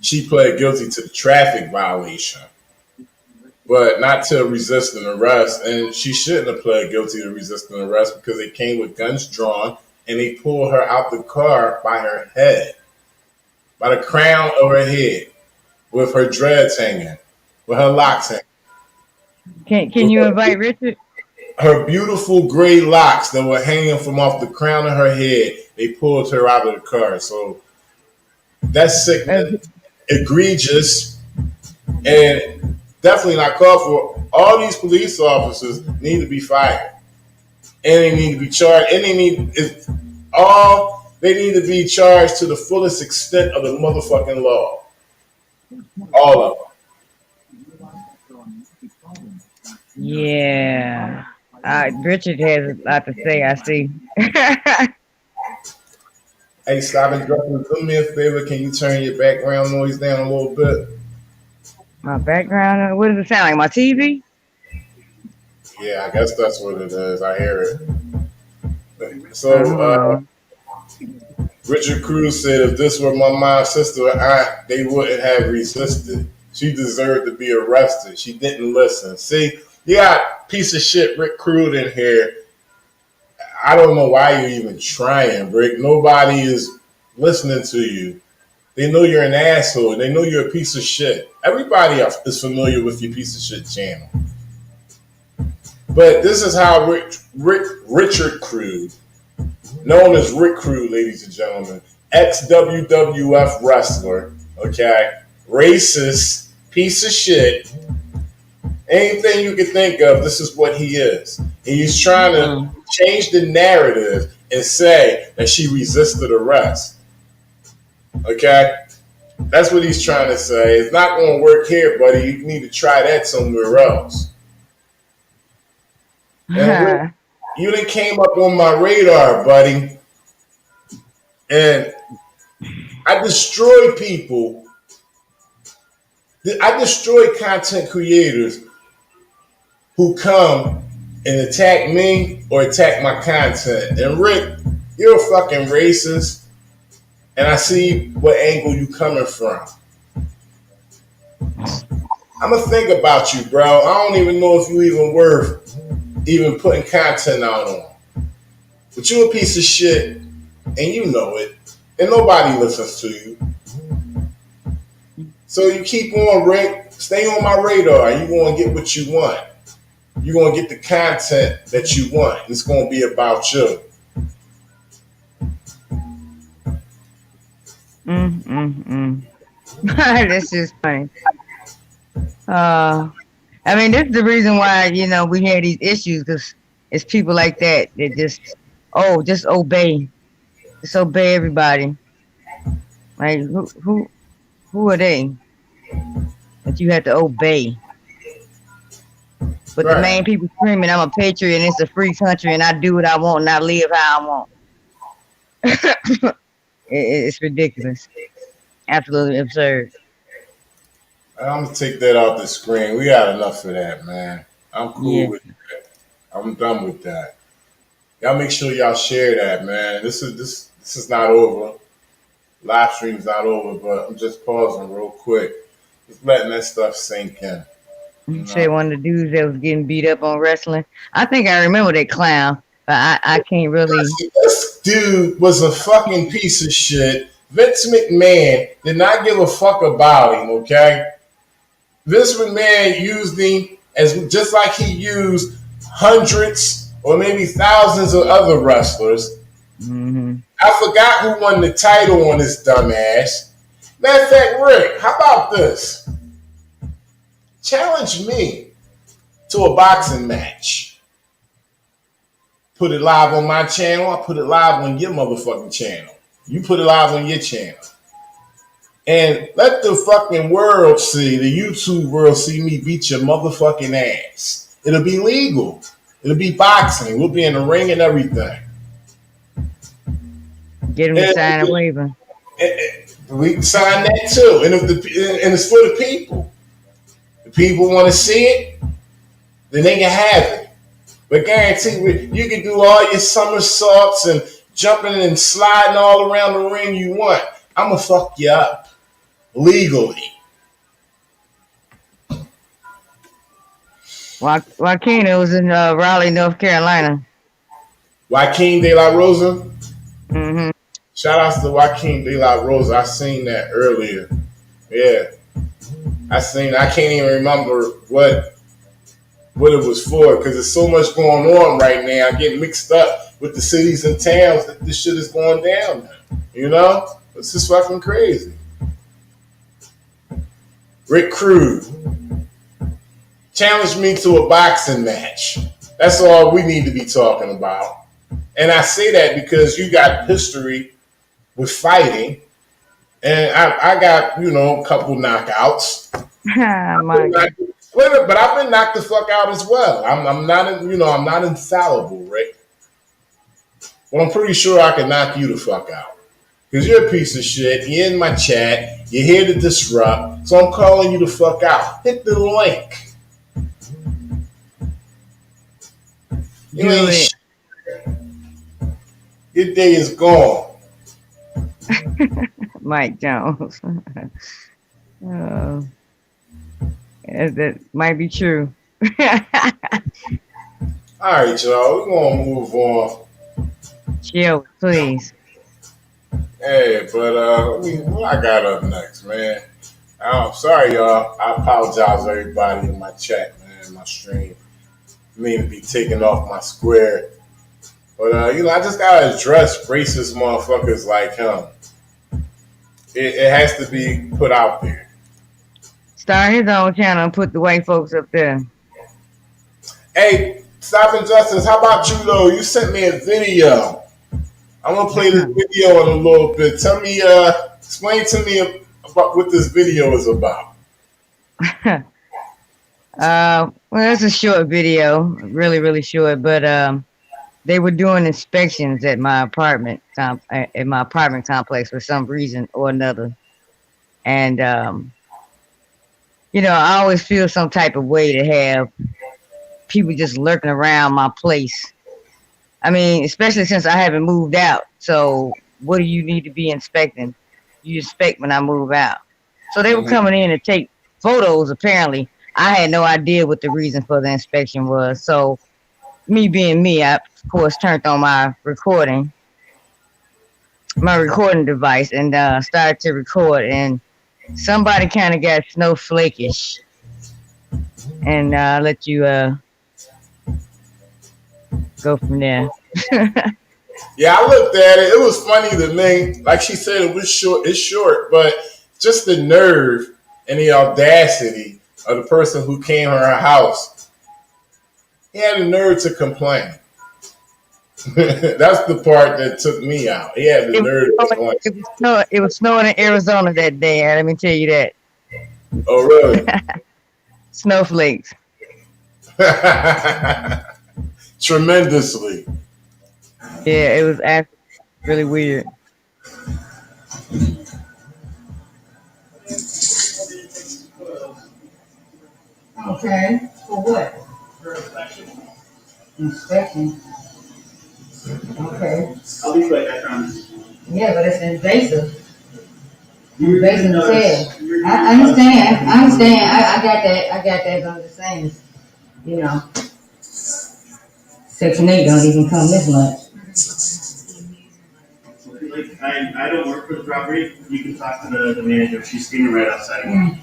she pled guilty to the traffic violation, but not to resisting arrest. And she shouldn't have pled guilty to resisting arrest because they came with guns drawn and they pulled her out the car by her head, by the crown of her head, with her dreads hanging, with her locks hanging.
Can you invite Richard?
Her beautiful gray locks that were hanging from off the crown of her head, they pulled her out of the car. So that's sick, egregious, and definitely not called for. All these police officers need to be fired, and they need to be charged. And they need to be charged to the fullest extent of the motherfucking law. All of them.
Yeah. Richard has a lot to say, I see.
Hey, stop interrupting. Do me a favor. Can you turn your background noise down a little bit?
My background? What does it sound like? My TV?
Yeah, I guess that's what it is. I hear it. So, Richard Cruz said if this were my mom's sister or aunt, they wouldn't have resisted. She deserved to be arrested. She didn't listen. See, you got piece of shit Rick Crude in here. I don't know why you're even trying, Rick. Nobody is listening to you. They know you're an asshole. They know you're a piece of shit. Everybody is familiar with your piece of shit channel. But this is how Richard Crude known as Rick Crew, ladies and gentlemen, ex-WWF wrestler, okay, racist, piece of shit, anything you can think of, this is what he is. And he's trying to change the narrative and say that she resisted arrest. Okay? That's what he's trying to say. It's not going to work here, buddy. You need to try that somewhere else. And you done came up on my radar, buddy. And I destroy people. I destroy content creators who come and attack me or attack my content. And Rick, you're a fucking racist. And I see what angle you coming from. I'm going to think about you, bro. I don't even know if you even worth even putting content out on. But you a piece of shit, and you know it. And nobody listens to you. So you keep on, Rick. Stay on my radar. You're going to get what you want. You're going to get the content that you want. It's going to be about you.
This is funny. I mean, this is the reason why, you know, we have these issues, because it's people like that just obey. Just obey everybody. Like, who are they that you have to obey? But the main people screaming, I'm a patriot and it's a free country and I do what I want and I live how I want. It's ridiculous. Absolutely absurd.
I'm going to take that off the screen. We got enough of that, man. I'm cool with that. I'm done with that. Y'all make sure y'all share that, man. This is not over. Live stream's not over, but I'm just pausing real quick. Just letting that stuff sink in.
You say one of the dudes that was getting beat up on wrestling. I think I remember that clown, but I can't really.
This dude was a fucking piece of shit. Vince McMahon did not give a fuck about him, okay? Vince McMahon used him as just like he used hundreds or maybe thousands of other wrestlers. Mm-hmm. I forgot who won the title on this dumbass. Matter of fact, Rick, how about this? Challenge me to a boxing match. Put it live on my channel. I put it live on your motherfucking channel. You put it live on your channel. And let the fucking world see, the YouTube world see me beat your motherfucking ass. It'll be legal. It'll be boxing. We'll be in the ring and everything.
Get him to sign a waiver.
We can sign that too. And it's for the people. The people want to see it, then they can have it. But guarantee you can do all your somersaults and jumping and sliding all around the ring you want. I'm going to fuck you up legally.
Joaquin was in Raleigh, North Carolina.
Joaquin De La Rosa?
Mm-hmm.
Shout out to Joaquin De La Rosa. I seen that earlier. Yeah. I can't even remember what it was for, because there's so much going on right now. I get mixed up with the cities and towns that this shit is going down now. You know? It's just fucking crazy. Rick Crew. Challenge me to a boxing match. That's all we need to be talking about. And I say that because you got history with fighting. And I got, a couple knockouts. But I've been knocked the fuck out as well. I'm not infallible, Rick. But I'm pretty sure I can knock you the fuck out. Because you're a piece of shit. You're in my chat. You're here to disrupt. So I'm calling you the fuck out. Hit the link. You ain't shit. Your day is gone.
Mike Jones. That might be true.
All right, y'all. We're going to move on.
Chill, please.
Hey, but what I got up next, man? I'm sorry, y'all. I apologize to everybody in my chat, man, my stream. I mean to be taken off my square. But I just gotta address racist motherfuckers like him. It has to be put out there.
Start his own channel and put the white folks up there.
Hey, Stop Injustice, how about you though? You sent me a video. I'm gonna play this video in a little bit. Tell me, explain to me about what this video is about.
Well, it's a short video, really, really short. But they were doing inspections at my apartment complex for some reason or another, and I always feel some type of way to have people just lurking around my place. I mean, especially since I haven't moved out. So what do you need to be inspecting? You inspect when I move out. So they were coming in to take photos, apparently. I had no idea what the reason for the inspection was. So me being me, I, of course, turned on my recording device and started to record. And somebody kind of got snowflakish. And I'll let you go from there.
Yeah, I looked at it. It was funny to me. Like she said, it was short. It's short, but just the nerve and the audacity of the person who came to her house. He had the nerve to complain. That's the part that took me out. He had the nerve to complain.
It was snowing in Arizona that day. Let me tell you that.
Oh, really?
Snowflakes.
Tremendously.
Yeah, it was actually really weird.
Okay. For what? Inspection. Okay.
I'll be quick, I promise.
Yeah, but it's invasive. Invasive as hell. I understand. I got that, but I'm just saying, Section 8 don't even come this much.
Like, I don't work for the property. You can talk to the manager. She's standing right outside.
Mm.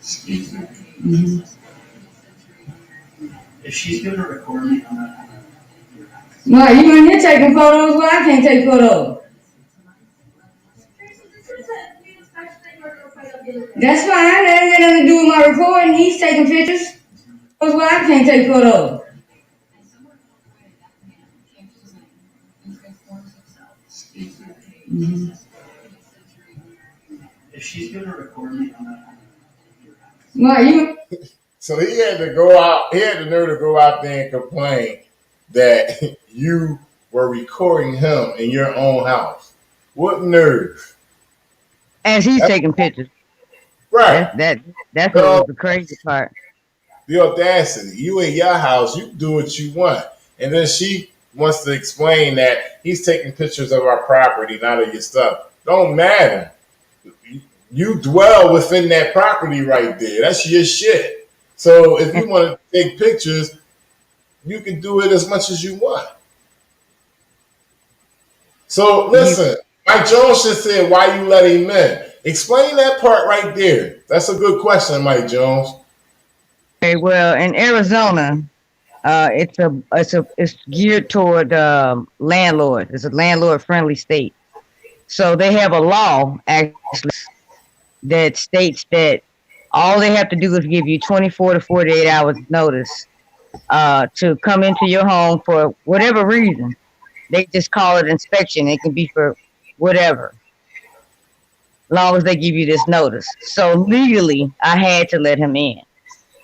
Mm-hmm.
If she's gonna record me on that.
No, you in here taking photos? Well, I can't take photos. That's fine. That ain't got nothing to do with my recording. He's taking pictures. That's why I can't take photos. Mm-hmm.
If she's gonna record me on that.
No, you.
So he had to go out. He had the nerve to go out there and complain that you were recording him in your own house. What nerve?
As he's taking pictures.
Right.
That's what was the crazy part.
The audacity. You in your house, you do what you want. And then she wants to explain that he's taking pictures of our property, not of your stuff. Don't matter. You dwell within that property right there. That's your shit. So if you want to take pictures, you can do it as much as you want. So listen, Mike Jones just said, why you let him in? Explain that part right there. That's a good question, Mike Jones.
Okay, well, in Arizona, it's geared toward landlords. It's a landlord-friendly state. So they have a law actually that states that all they have to do is give you 24 to 48 hours notice to come into your home for whatever reason. They just call it inspection. It can be for whatever, as long as they give you this notice. So legally, I had to let him in.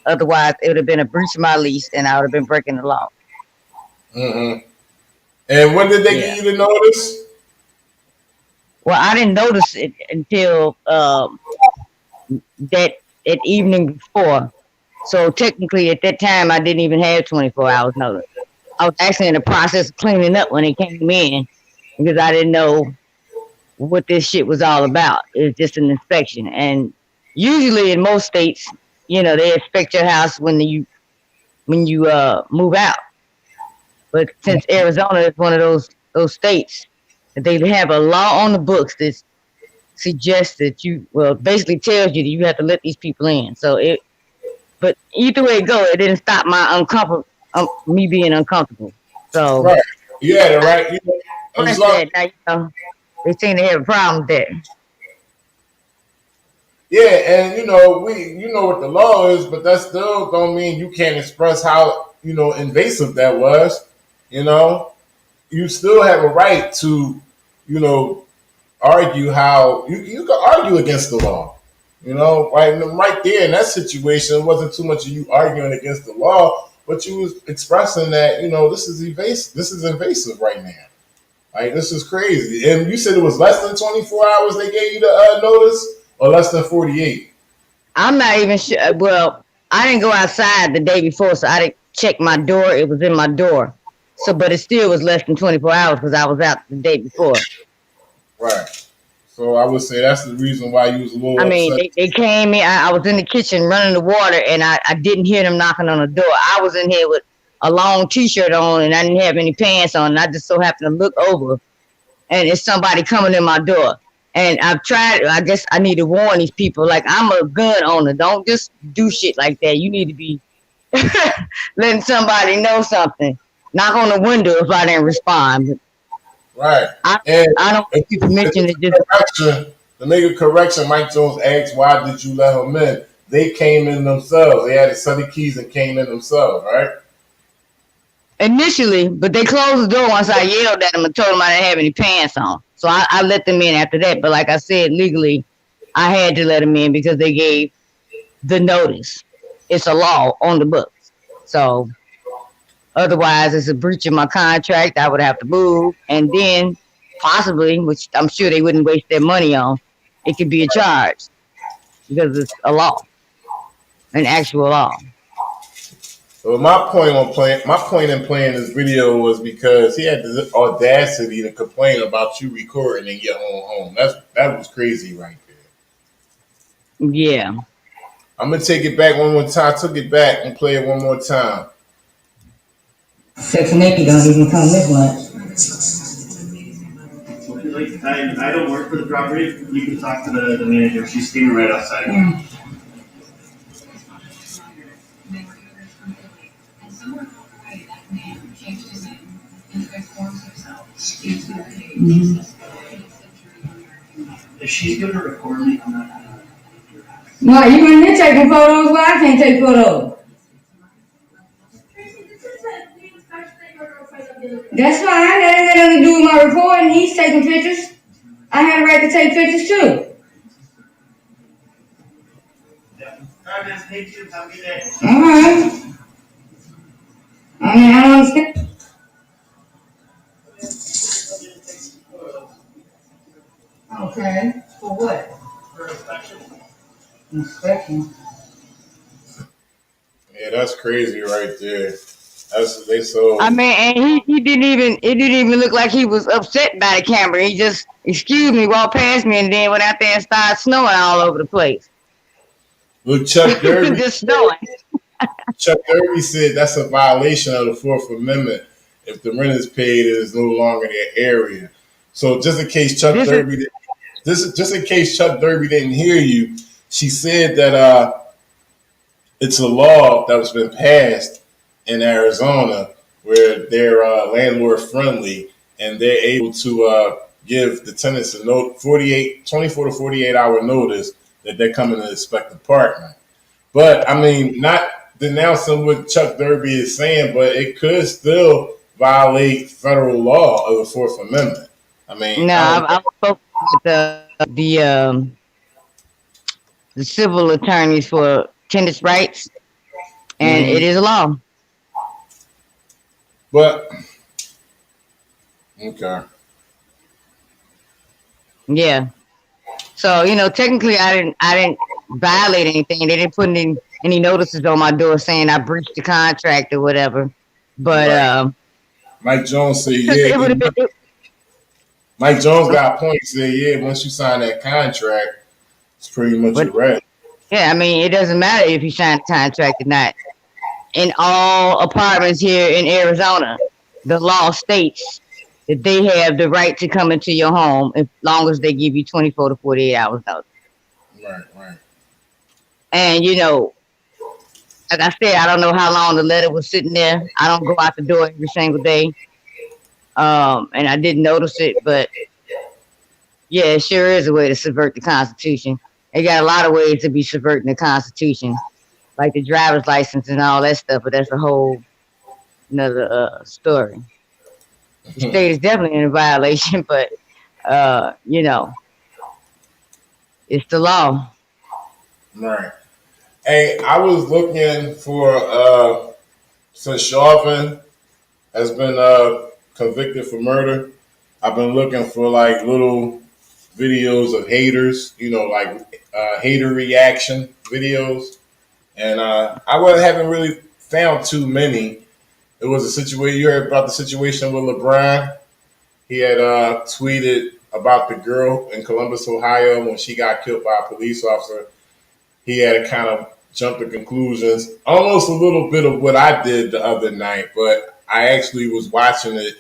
Otherwise, it would have been a breach of my lease, and I would have been breaking the law.
Mm-hmm. And when did they give you the notice?
Well, I didn't notice it until that evening before. So technically, at that time, I didn't even have 24 hours notice. I was actually in the process of cleaning up when it came in because I didn't know what this shit was all about. It was just an inspection. And usually in most states, they inspect your house when you move out. But since Arizona is one of those states, they have a law on the books that suggests that basically tells you that you have to let these people in. But either way it go, it didn't stop my me being uncomfortable. So
Right. You had it right. As long,
that, they seem to have a problem there.
yeah, and you know what the law is, but that still don't mean you can't express how invasive that was. You know, you still have a right to, you know, argue how you can argue against the law. You know, right there in that situation, it wasn't too much of you arguing against the law, but you was expressing that this is evasive. This is invasive right now. Like this is crazy. And you said it was less than 24 hours they gave you the notice, or less than 48.
I'm not even sure. Well, I didn't go outside the day before, so I didn't check my door. It was in my door. So, but it still was less than 24 hours because I was out the day before.
Right. So I would say that's the reason why you was a little
I mean,
upset.
they came in. I was in the kitchen running the water, and I didn't hear them knocking on the door. I was in here with a long T-shirt on, and I didn't have any pants on. And I just so happened to look over, and it's somebody coming in my door. And I've tried. I guess I need to warn these people. Like, I'm a gun owner. Don't just do shit like that. You need to be letting somebody know something. Knock on the window if I didn't respond.
Right.
I don't think you can mention it.
To make a correction, Mike Jones asked, "Why did you let him in?" They came in themselves. They had a set of keys and came in themselves. Right.
Initially, but they closed the door once I yelled at them and told them I didn't have any pants on. So I let them in after that. But like I said, legally, I had to let them in because they gave the notice. It's a law on the books. So otherwise, it's a breach of my contract. I would have to move. And then possibly, which I'm sure they wouldn't waste their money on, it could be a charge because it's a law, an actual law.
So my point in playing this video was because he had the audacity to complain about you recording in your own home. That was crazy right there.
Yeah.
I'm gonna take it back one more time. I took it back and play it one more time.
Section 80 don't even come this much.
Like, I don't work for the property. You can talk to the manager. She's standing right outside.
Mm. Mm-hmm.
If she's gonna record me, I'm not gonna.
No, you in there taking photos, well, I can't take photos. That's fine, that ain't got nothing to do with my recording. He's taking pictures. I had a right to take pictures too.
Candace, thank you. Have a good day.
Alright. I mean, I don't understand. Okay, for what?
For inspection.
Inspection.
Yeah, that's crazy right there. They so.
I mean, and he didn't even. It didn't even look like he was upset by the camera. He just excused me, walked past me, and then went out there and started snowing all over the place.
Look, Chuck Derby.
Just snowing.
Chuck Derby said that's a violation of the Fourth Amendment if the rent is paid and is no longer their area. So just in case Chuck Derby didn't hear you, she said that it's a law that was been passed in Arizona where they're landlord friendly and they're able to give the tenants a 24 to 48 hour notice that they're coming to inspect the apartment. But I mean, not denouncing what Chuck Derby is saying, but it could still violate federal law of the Fourth Amendment. I mean,
no, I spoke with the civil attorneys for tenants' rights, and it is a law.
But okay,
yeah. So technically, I didn't violate anything. They didn't put any notices on my door saying I breached the contract or whatever. But
right. Mike Jones said, yeah. Mike Jones got a point. He said, yeah, once you sign that contract, it's pretty much a wrap.
Yeah, I mean, it doesn't matter if you sign the contract or not. In all apartments here in Arizona, the law states that they have the right to come into your home as long as they give you 24 to 48 hours notice.
Right.
And like I said, I don't know how long the letter was sitting there. I don't go out the door every single day. And I didn't notice it, but yeah, it sure is a way to subvert the Constitution. They got a lot of ways to be subverting the Constitution, like the driver's license and all that stuff, but that's a whole another story. The state is definitely in a violation, but it's the law.
Right. Hey, I was looking for since Chauvin has been convicted for murder. I've been looking for like little videos of haters, like hater reaction videos, and haven't really found too many. It was a situation you heard about the situation with LeBron. He had tweeted about the girl in Columbus, Ohio, when she got killed by a police officer. He had kind of jumped to conclusions, almost a little bit of what I did the other night, but I actually was watching it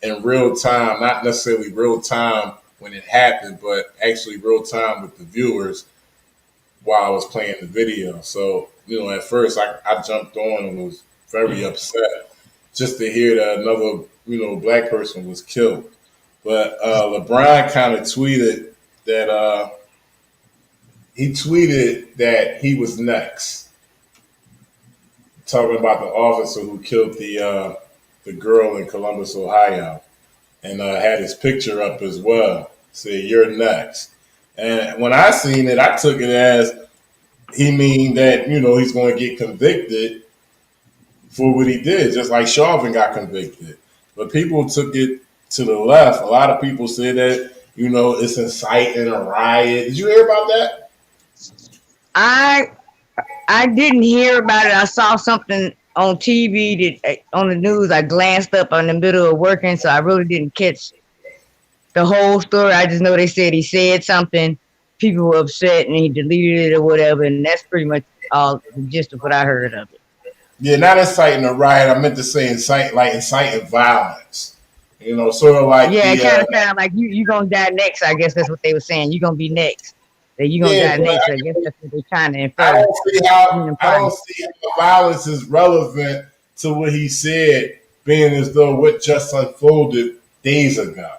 in real time, not necessarily real time when it happened, but actually real time with the viewers while I was playing the video. So, at first I jumped on and was very upset just to hear that another, black person was killed. But LeBron kind of tweeted that he was next, talking about the officer who killed the girl in Columbus, Ohio, and had his picture up as well. Said, "You're next." And when I seen it, I took it as he mean that he's going to get convicted for what he did, just like Chauvin got convicted. But people took it to the left. A lot of people said that it's inciting a riot. Did you hear about that?
I didn't hear about it. I saw something on TV that on the news. I glanced up in the middle of working, so I really didn't catch the whole story. I just know they said he said something. People were upset, and he deleted it or whatever. And that's pretty much all the gist of what I heard of it.
Yeah, not inciting a riot. I meant to say inciting violence. Sort of like
it kind of sounded like you gonna die next. I guess that's what they were saying. You gonna be next. That you gonna die next. I guess that's what they're trying to infer.
I don't see how violence is relevant to what he said, being as though what just unfolded days ago.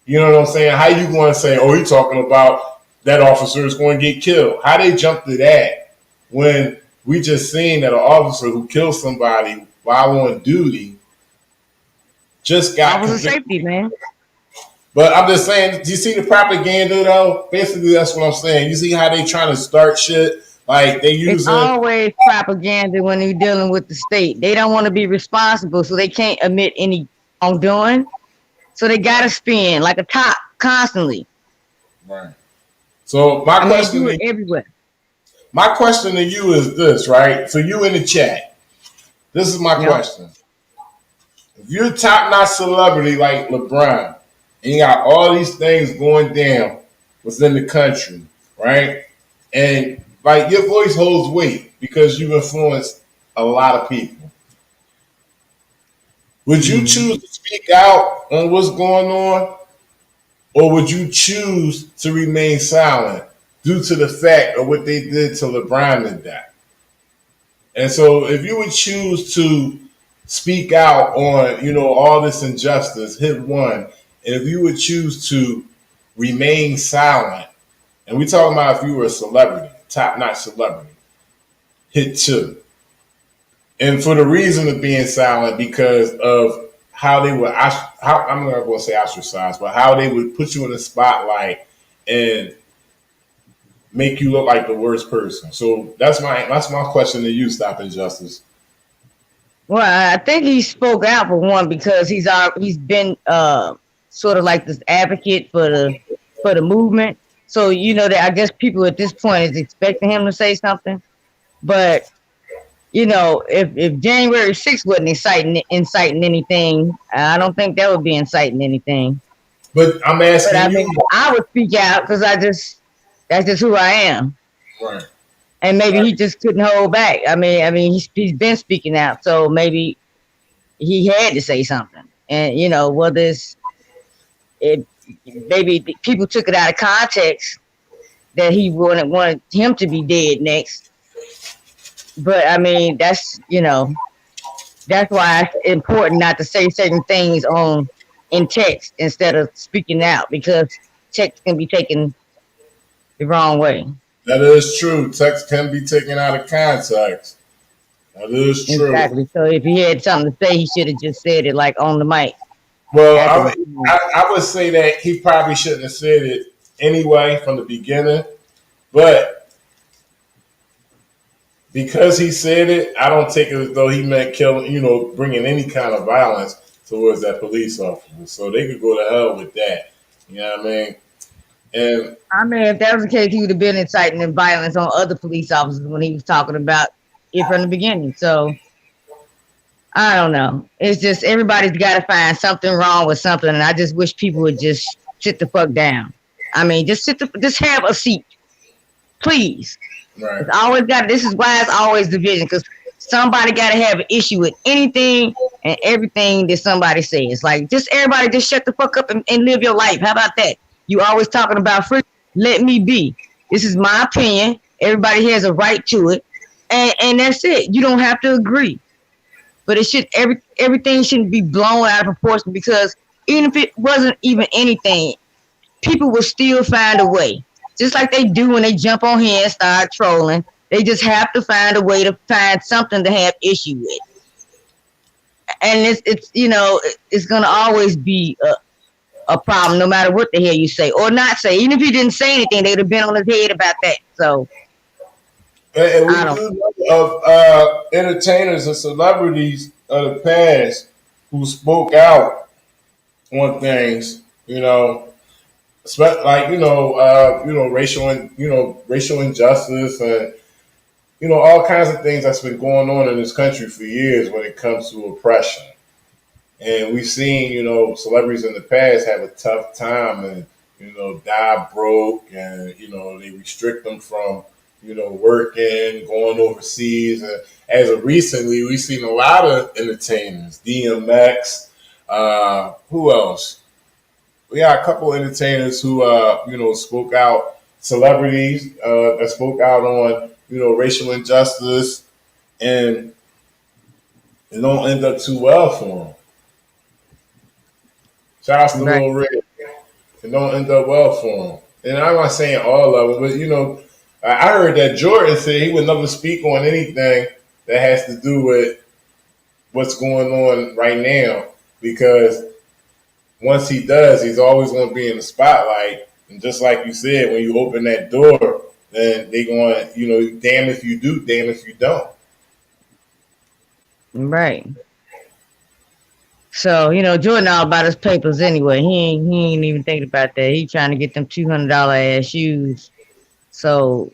You know what I'm saying? How you going to say, "Oh, he's talking about that officer is going to get killed"? How they jump to that when we just seen that an officer who killed somebody while on duty just got
convicted. Safety, man.
But I'm just saying, do you see the propaganda though? Basically, that's what I'm saying. You see how they trying to start shit? Like they use
it's always propaganda when you're dealing with the state. They don't want to be responsible, so they can't admit any wrongdoing. So they gotta spin like a top constantly.
Right. So my question
is everywhere.
My question to you is this, right? For you in the chat, this is my question. If you're a top-notch celebrity like LeBron, and you got all these things going down within the country, right? And like your voice holds weight because you've influenced a lot of people. Would you choose to speak out on what's going on, or would you choose to remain silent due to the fact of what they did to LeBron and that? And so if you would choose to speak out on, all this injustice, hit one, and if you would choose to remain silent, and we're talking about if you were a celebrity, top-notch celebrity, hit two. And for the reason of being silent, because of how they would, I'm not going to say ostracized, but how they would put you in the spotlight and make you look like the worst person. So that's my question to you, Stop Injustice.
Well, I think he spoke out for one because he's been sort of like this advocate for the movement. So that I guess people at this point is expecting him to say something. But if January 6th wasn't inciting anything, I don't think that would be inciting anything.
But I'm asking you.
I would speak out because that's just who I am.
Right.
And maybe he just couldn't hold back. I mean, he's been speaking out, so maybe he had to say something. And whether it's it maybe people took it out of context that he wanted him to be dead next. But I mean, that's that's why it's important not to say certain things in text instead of speaking out, because text can be taken the wrong way.
That is true. Text can be taken out of context. That is true.
Exactly. So if he had something to say, he should have just said it like on the mic.
Well,
At the,
I would say that he probably shouldn't have said it anyway from the beginning, but because he said it, I don't take it as though he meant killing, bringing any kind of violence towards that police officer. So they could go to hell with that. You know what I mean? And
I mean, if that was the case, he would have been inciting violence on other police officers when he was talking about it from the beginning. So I don't know. It's just everybody's got to find something wrong with something, and I just wish people would just sit the fuck down. I mean, just have a seat, please.
right.
It's always got. This is why it's always division, because somebody got to have an issue with anything and everything that somebody says. Like, just everybody just shut the fuck up and live your life. How about that? You always talking about free. Let me be. This is my opinion. Everybody has a right to it, and that's it. You don't have to agree. But it should everything shouldn't be blown out of proportion, because even if it wasn't even anything, people will still find a way. Just like they do when they jump on here and start trolling. They just have to find a way to find something to have issue with. And it's gonna always be a problem, no matter what the hell you say or not say. Even if you didn't say anything, they'd have been on his head about that. So
And we do know of entertainers and celebrities of the past who spoke out on things, like racial injustice and all kinds of things that's been going on in this country for years when it comes to oppression. And we've seen, celebrities in the past have a tough time and, die broke, and, they restrict them from, working, going overseas. And as of recently, we've seen a lot of entertainers, DMX, who else? We got a couple entertainers who, spoke out, celebrities that spoke out on, racial injustice, and it don't end up too well for them. Shout out to Lil Rick. It don't end up well for him. And I'm not saying all of them, but I heard that Jordan said he would never speak on anything that has to do with what's going on right now, because once he does, he's always going to be in the spotlight. And just like you said, when you open that door, then they going, damn if you do, damn if you don't.
Right. So, Jordan all about his papers anyway. He ain't even thinking about that. He trying to get them $200 ass shoes. So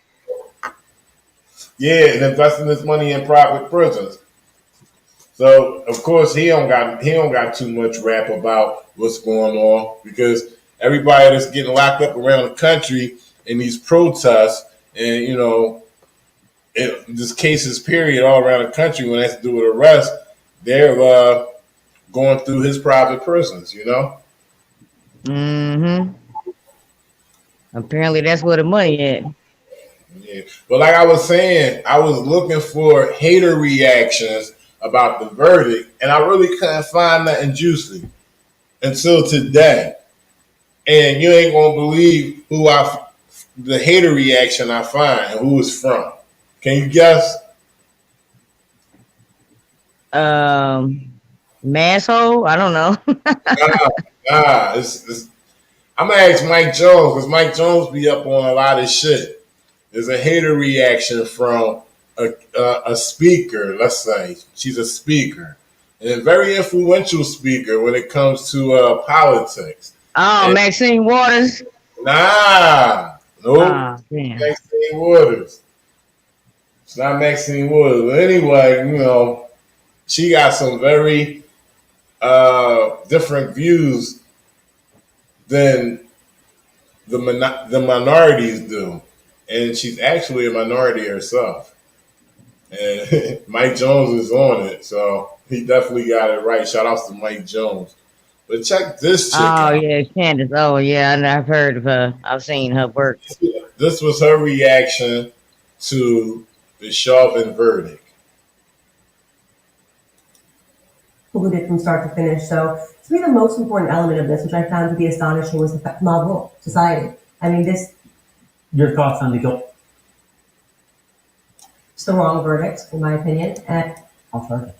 yeah, and investing this money in private prisons. So of course he don't got too much rap about what's going on, because everybody that's getting locked up around the country in these protests, and this cases period all around the country when it has to do with arrest, they're going through his private prisons,
Mm-hmm. Apparently that's where the money at.
Yeah. But like I was saying, I was looking for hater reactions about the verdict, and I really couldn't find nothing juicy until today. And you ain't gonna believe the hater reaction I find and who it's from. Can you guess?
Masshole? I don't know.
I'm gonna ask Mike Jones, because Mike Jones be up on a lot of shit. There's a hater reaction from a speaker. Let's say she's a speaker, and a very influential speaker when it comes to politics.
Oh, and Maxine Waters?
Nah, nope.
Damn.
Maxine Waters. It's not Maxine Waters. But anyway, she got some very different views than the minorities do. And she's actually a minority herself. And Mike Jones is on it, so he definitely got it right. Shout outs to Mike Jones. But check this chick
Oh
out.
yeah, Candace. Oh yeah, I've heard of her. I've seen her work.
This was her reaction to the Chauvin verdict.
Polluted from start to finish. So to me, the most important element of this, which I found to be astonishing, was the mob rule society. I mean, this.
Your thoughts on the guilt?
It's the wrong verdict, in my opinion. And
I'll charge it.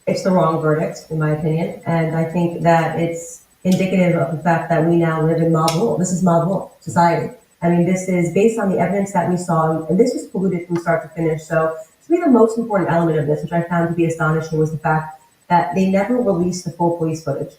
it's the wrong verdict, in my opinion. And I think that it's indicative of the fact that we now live in mob rule. This is mob rule society. I mean, this is based on the evidence that we saw, and this was polluted from start to finish. So to me, the most important element of this, which I found to be astonishing, was the fact that they never released the full police footage.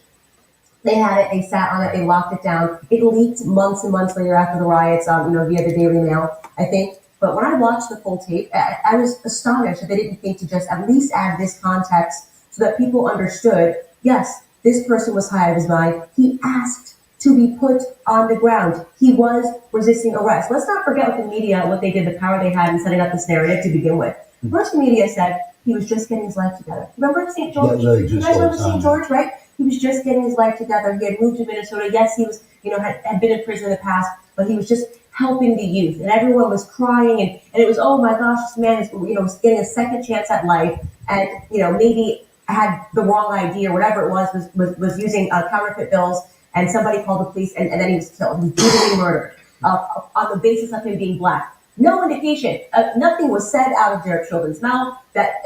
They had it, they sat on it, they locked it down. It leaked months and months later after the riots, via the Daily Mail, I think. But when I watched the full tape, I was astonished that they didn't think to just at least add this context so that people understood, yes, this person was high out of his mind. He asked to be put on the ground. He was resisting arrest. Let's not forget what the media, what they did, the power they had in setting up this narrative to begin with. First, the media said he was just getting his life together. Remember St. George? You guys remember St. George, right? He was just getting his life together. He had moved to Minnesota. Yes, he was, had been in prison in the past, but he was just helping the youth. And everyone was crying, and it was, oh my gosh, this man is, was getting a second chance at life, and, maybe had the wrong idea or whatever it was using counterfeit bills, and somebody called the police, and then he was killed. He was brutally murdered on the basis of him being black. No indication. Nothing was said out of Derek Chauvin's mouth that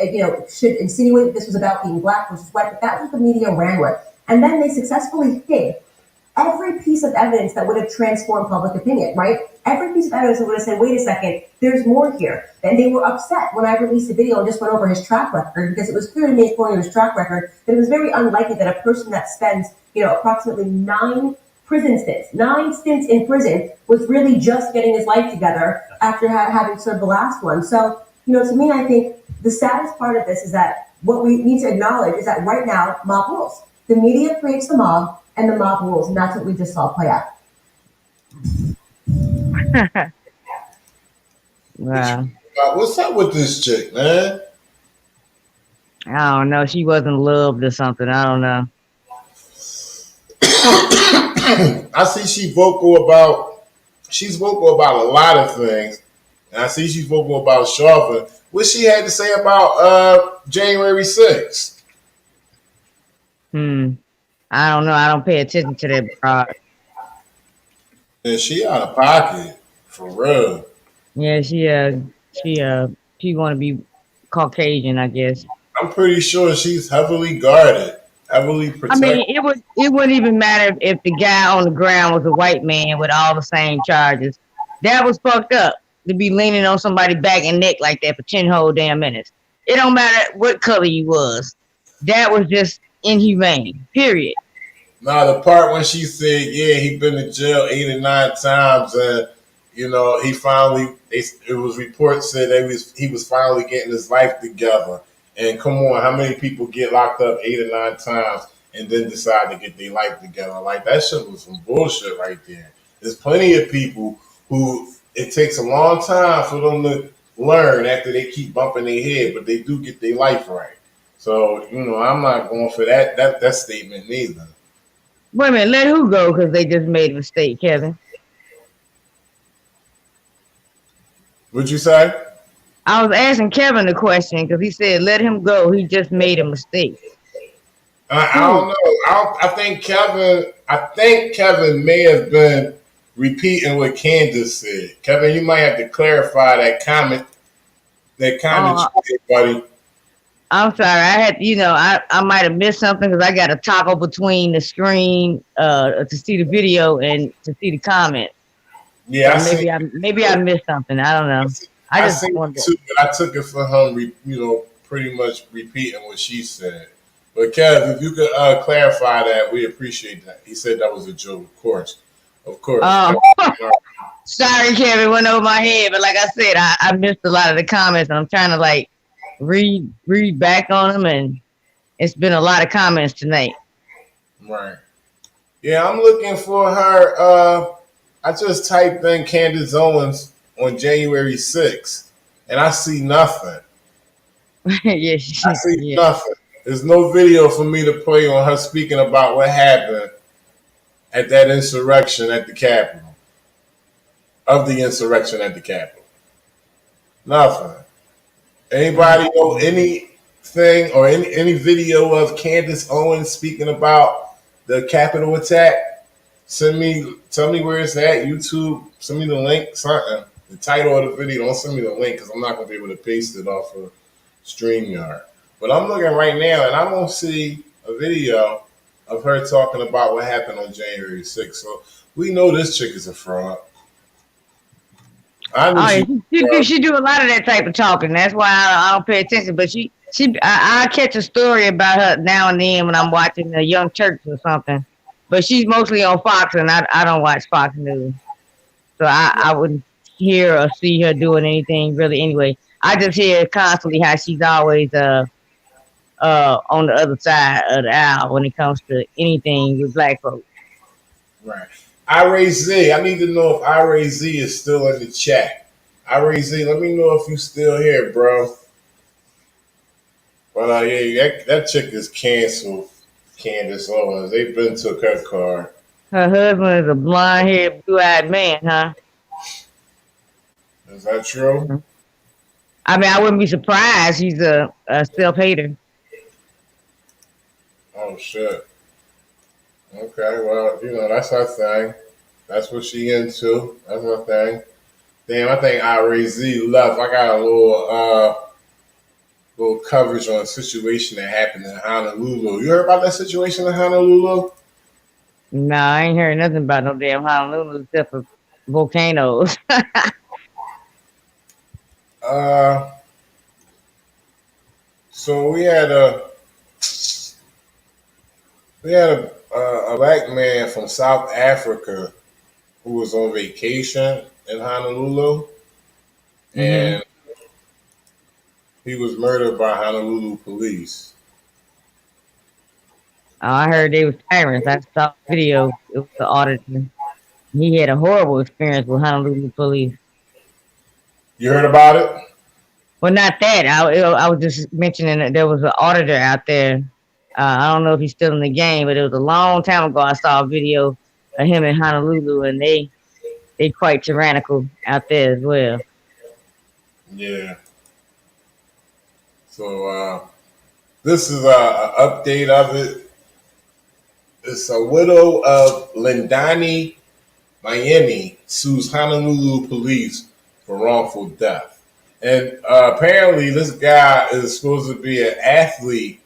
should insinuate that this was about being black versus white. But that was what the media ran with, and then they successfully hid every piece of evidence that would have transformed public opinion. Right? Every piece of evidence that would have said, "Wait a second, there's more here." And they were upset when I released the video and just went over his track record, because it was clear to me, according to his track record, that it was very unlikely that a person that spends approximately 9 stints in prison was really just getting his life together after having served the last one. So, to me, I think the saddest part of this is that what we need to acknowledge is that right now, mob rules. The media creates the mob, and the mob rules, and that's what we just saw play out.
Wow.
What's up with this chick, man?
I don't know. She wasn't loved or something. I don't know.
I see she's vocal about a lot of things. And I see she's vocal about Chauvin. What she had to say about January 6th?
I don't know. I don't pay attention to that broad.
And she out of pocket, for real.
Yeah, she want to be Caucasian, I guess.
I'm pretty sure she's heavily guarded, heavily protected.
I mean, it wouldn't even matter if the guy on the ground was a white man with all the same charges. That was fucked up to be leaning on somebody's back and neck like that for 10 whole damn minutes. It don't matter what color you was. That was just inhumane. Period.
Now the part when she said, "Yeah, he been to jail 8 or 9 times," and he finally, it was reports said that he was finally getting his life together. And come on, how many people get locked up 8 or 9 times and then decide to get their life together? Like, that shit was some bullshit right there. There's plenty of people who it takes a long time for them to learn after they keep bumping their head, but they do get their life right. So, I'm not going for that statement neither.
Wait a minute, let who go? Because they just made a mistake, Kevin.
What'd you say?
I was asking Kevin the question because he said, let him go. He just made a mistake.
I don't know. I think Kevin may have been repeating what Candace said. Kevin, you might have to clarify that comment. That comment you did, buddy.
I'm sorry. I had, I might have missed something because I got to toggle between the screen to see the video and to see the comment.
Yeah,
so maybe I missed something. I don't know. I just wondered.
But I took it for him, pretty much repeating what she said. But Kev, if you could clarify that, we appreciate that. He said that was a joke, of course.
Oh, sorry, Kevin, went over my head. But like I said, I missed a lot of the comments, and I'm trying to read back on them, and it's been a lot of comments tonight.
Right. Yeah, I'm looking for her. I just typed in Candace Owens on January 6th, and I see nothing.
Yes,
I see nothing. There's no video for me to play on her speaking about what happened at that insurrection at the Capitol, of the insurrection at the Capitol. Nothing. Anybody know anything or any video of Candace Owens speaking about the Capitol attack? Tell me where it's at. YouTube, send me the link, something. The title of the video, don't send me the link because I'm not going to be able to paste it off of StreamYard. But I'm looking right now and I don't see a video of her talking about what happened on January 6th. So we know this chick is a fraud.
She do a lot of that type of talking. That's why I don't pay attention. But I catch a story about her now and then when I'm watching the Young Turks or something. But she's mostly on Fox, and I don't watch Fox News, so I wouldn't hear or see her doing anything really anyway. I just hear constantly how she's always on the other side of the aisle when it comes to anything with black folks.
Right. Ira Z, I need to know if Ira Z is still in the chat. Ira Z, let me know if you still here, bro. But yeah, that chick is canceled. Candace Owens. They've been took her card.
Her husband is a blonde-haired, blue-eyed man, huh?
Is that true?
Mm-hmm. I mean, I wouldn't be surprised. He's a self-hater.
Oh, shit. Okay, well, that's her thing. That's what she into. That's her thing. Damn, I think Ira Z left. I got a little coverage on a situation that happened in Honolulu. You heard about that situation in Honolulu?
No, I ain't heard nothing about no damn Honolulu except for volcanoes.
So we had a black man from South Africa who was on vacation in Honolulu, and he was murdered by Honolulu police.
Oh, I heard they was tyrants. I saw the video. It was the auditor. He had a horrible experience with Honolulu police.
You heard about it?
Well, not that. I was just mentioning that there was an auditor out there. I don't know if he's still in the game, but it was a long time ago. I saw a video of him in Honolulu, and they quite tyrannical out there as well.
Yeah. So this is an update of it. It's a widow of Lindani, Myeni, sues Honolulu police for wrongful death. And apparently this guy is supposed to be an athlete,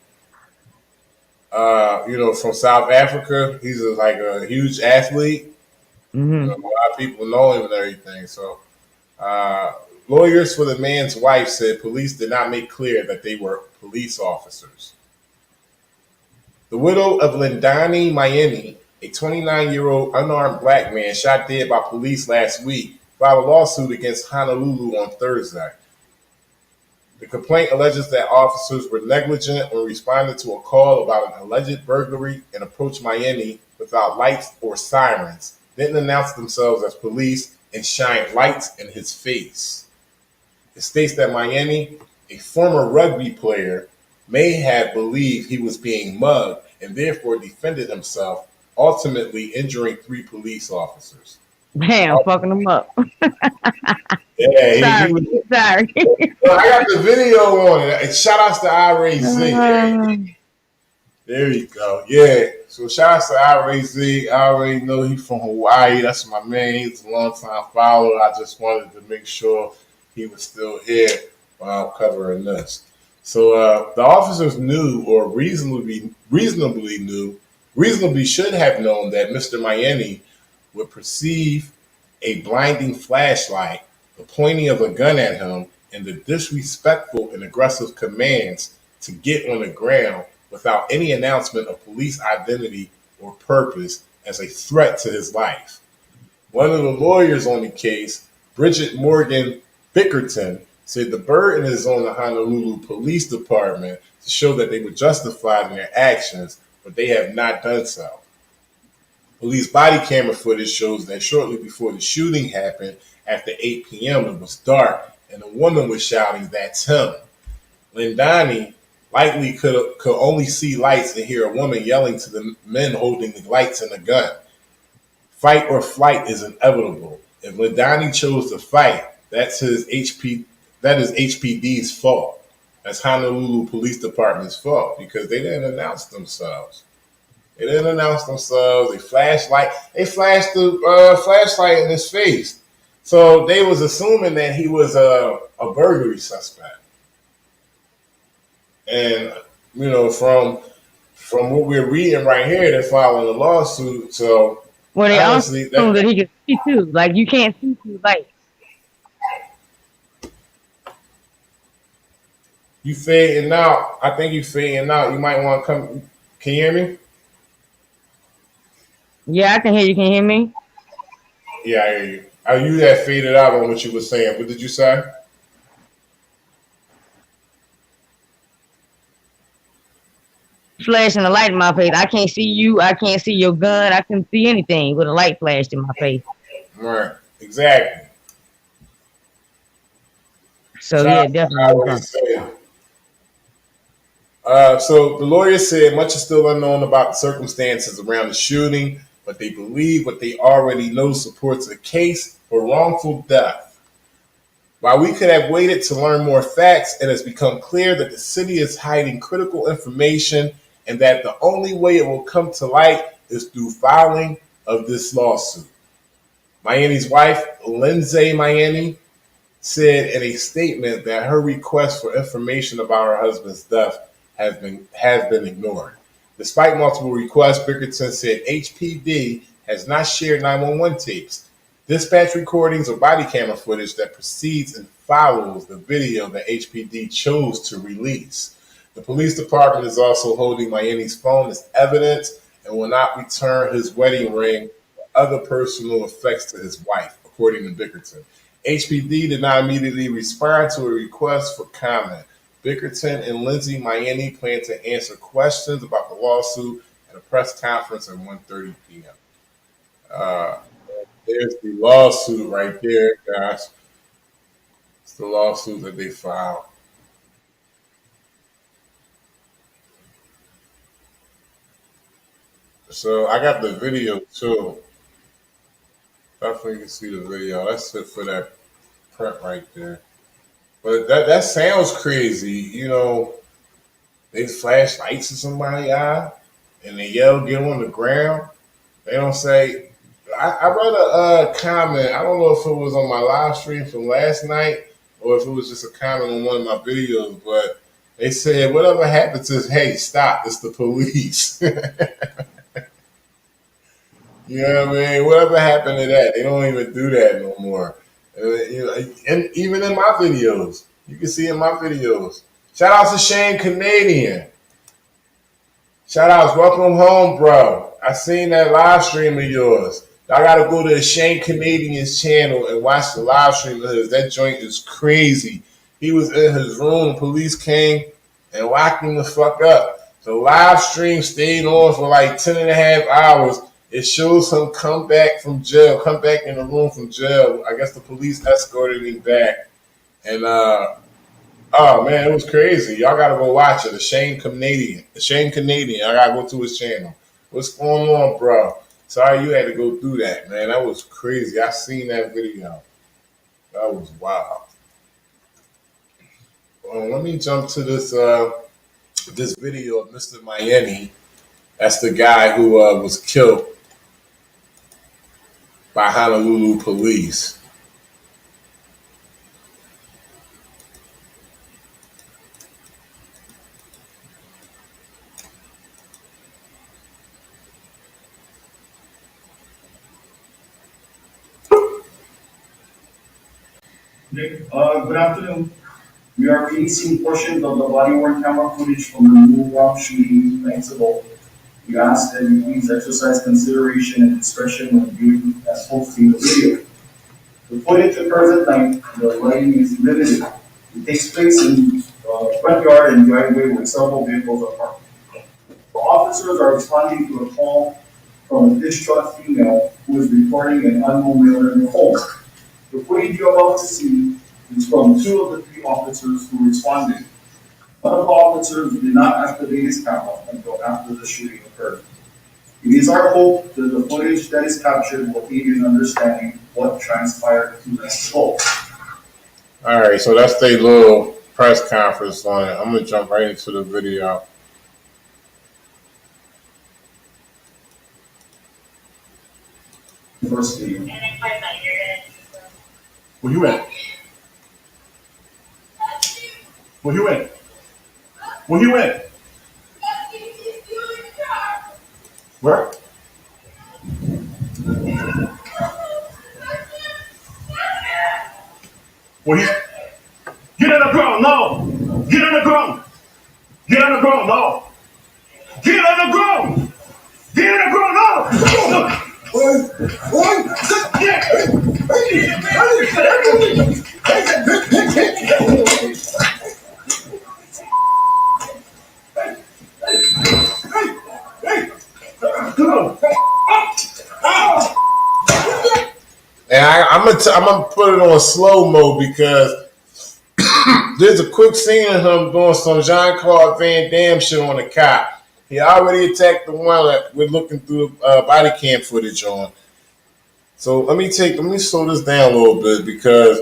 from South Africa. He's like a huge athlete.
Mm-hmm.
A lot of people know him and everything. So lawyers for the man's wife said police did not make clear that they were police officers. The widow of Lindani Myeni, a 29-year-old unarmed black man shot dead by police last week, filed a lawsuit against Honolulu on Thursday. The complaint alleges that officers were negligent when responding to a call about an alleged burglary and approached Myeni without lights or sirens, didn't announce themselves as police, and shined lights in his face. It states that Myeni, a former rugby player, may have believed he was being mugged and therefore defended himself, ultimately injuring 3 police officers.
Damn, fucking them up.
Yeah,
sorry.
Well, I got the video on it. And shout outs to Ira Z. There you go. Yeah. So shout outs to Ira Z. I already know he's from Hawaii. That's my man. He's a long-time follower. I just wanted to make sure he was still here while I'm covering this. So the officers knew, or reasonably should have known that Mr. Myeni would perceive a blinding flashlight, the pointing of a gun at him, and the disrespectful and aggressive commands to get on the ground without any announcement of police identity or purpose as a threat to his life. One of the lawyers on the case, Bridget Morgan Bickerton, said the burden is on the Honolulu Police Department to show that they were justified in their actions, but they have not done so. Police body camera footage shows that shortly before the shooting happened, after 8 p.m., it was dark, and a woman was shouting, "That's him." Lindani likely could only see lights and hear a woman yelling to the men holding the lights and the gun. Fight or flight is inevitable. If Lindani chose to fight, that's his HP. That is HPD's fault. That's Honolulu Police Department's fault because they didn't announce themselves. They didn't announce themselves. They flashed the flashlight in his face. So they was assuming that he was a burglary suspect. And from what we're reading right here, they're filing a lawsuit. So
Well, they
honestly,
also assume that he can see too. Like you can't see through light.
you fading out. I think you fading out. You might want to come. Can you hear me?
Yeah, I can hear you. Can you hear me?
Yeah, I hear you. You that faded out on what you were saying. What did you say?
Flashing a light in my face. I can't see you. I can't see your gun. I can't see anything with a light flashed in my face.
Right. Exactly.
So yeah, definitely.
So the lawyer said much is still unknown about the circumstances around the shooting, but they believe what they already know supports a case for wrongful death. While we could have waited to learn more facts, it has become clear that the city is hiding critical information and that the only way it will come to light is through filing of this lawsuit. Myeni's wife, Lindsay Myeni, said in a statement that her request for information about her husband's death has been ignored. Despite multiple requests, Bickerton said HPD has not shared 911 tapes, dispatch recordings, or body camera footage that precedes and follows the video that HPD chose to release. The police department is also holding Myeni's phone as evidence and will not return his wedding ring or other personal effects to his wife, according to Bickerton. HPD did not immediately respond to a request for comment. Bickerton and Lindsay Myeni plan to answer questions about the lawsuit at a press conference at 1:30 p.m. There's the lawsuit right there, guys. It's the lawsuit that they filed. So I got the video too. Definitely can see the video. That's it for that print right there. But that sounds crazy. They flash lights in somebody's eye and they yell, get on the ground. They don't say, I read a comment. I don't know if it was on my live stream from last night or if it was just a comment on one of my videos, but they said, whatever happens is, hey, stop, it's the police. You know what I mean? Whatever happened to that? They don't even do that no more. And even in my videos, you can see in my videos. Shout out to Shane Canadian. Shout outs, welcome home, bro. I seen that live stream of yours. I gotta go to Shane Canadian's channel and watch the live stream of his. That joint is crazy. He was in his room, police came and locked him the fuck up. The live stream stayed on for like 10 and a half hours. It shows him come back from jail, come back in the room from jail. I guess the police escorted him back. And oh man, it was crazy. Y'all gotta go watch it. The Shane Canadian. I gotta go to his channel. What's going on, bro? Sorry you had to go through that, man. That was crazy. I seen that video. That was wild. Let me jump to this video of Mr. Myeni. That's the guy who was killed by Honolulu police.
Good afternoon. We are releasing portions of the body-worn camera footage from the New York shooting nights ago. We ask that you please exercise consideration and discretion when viewing as posting the video. The footage occurs at night. The lighting is limited. It takes place in the front yard and driveway where several vehicles are parked. The officers are responding to a call from a distraught female who is reporting an unknown male in her home. The footage you're about to see is from two of the three officers who responded. One of the officers did not activate his camera until after the shooting occurred. It is our hope that the footage that is captured will aid in understanding what transpired to this goal.
All right, so that's their little press conference on it. I'm gonna jump right into the video.
First video.
Where you at? Where you at? Where you at? Where? Where he? Get on the ground, no! Get on the ground! Get on the ground, no! Get on the ground! Get on the ground, no!
And I'm gonna put it on slow mo because there's a quick scene of him doing some Jean-Claude Van Damme shit on the cop. He already attacked the one that we're looking through the body cam footage on. So let me slow this down a little bit because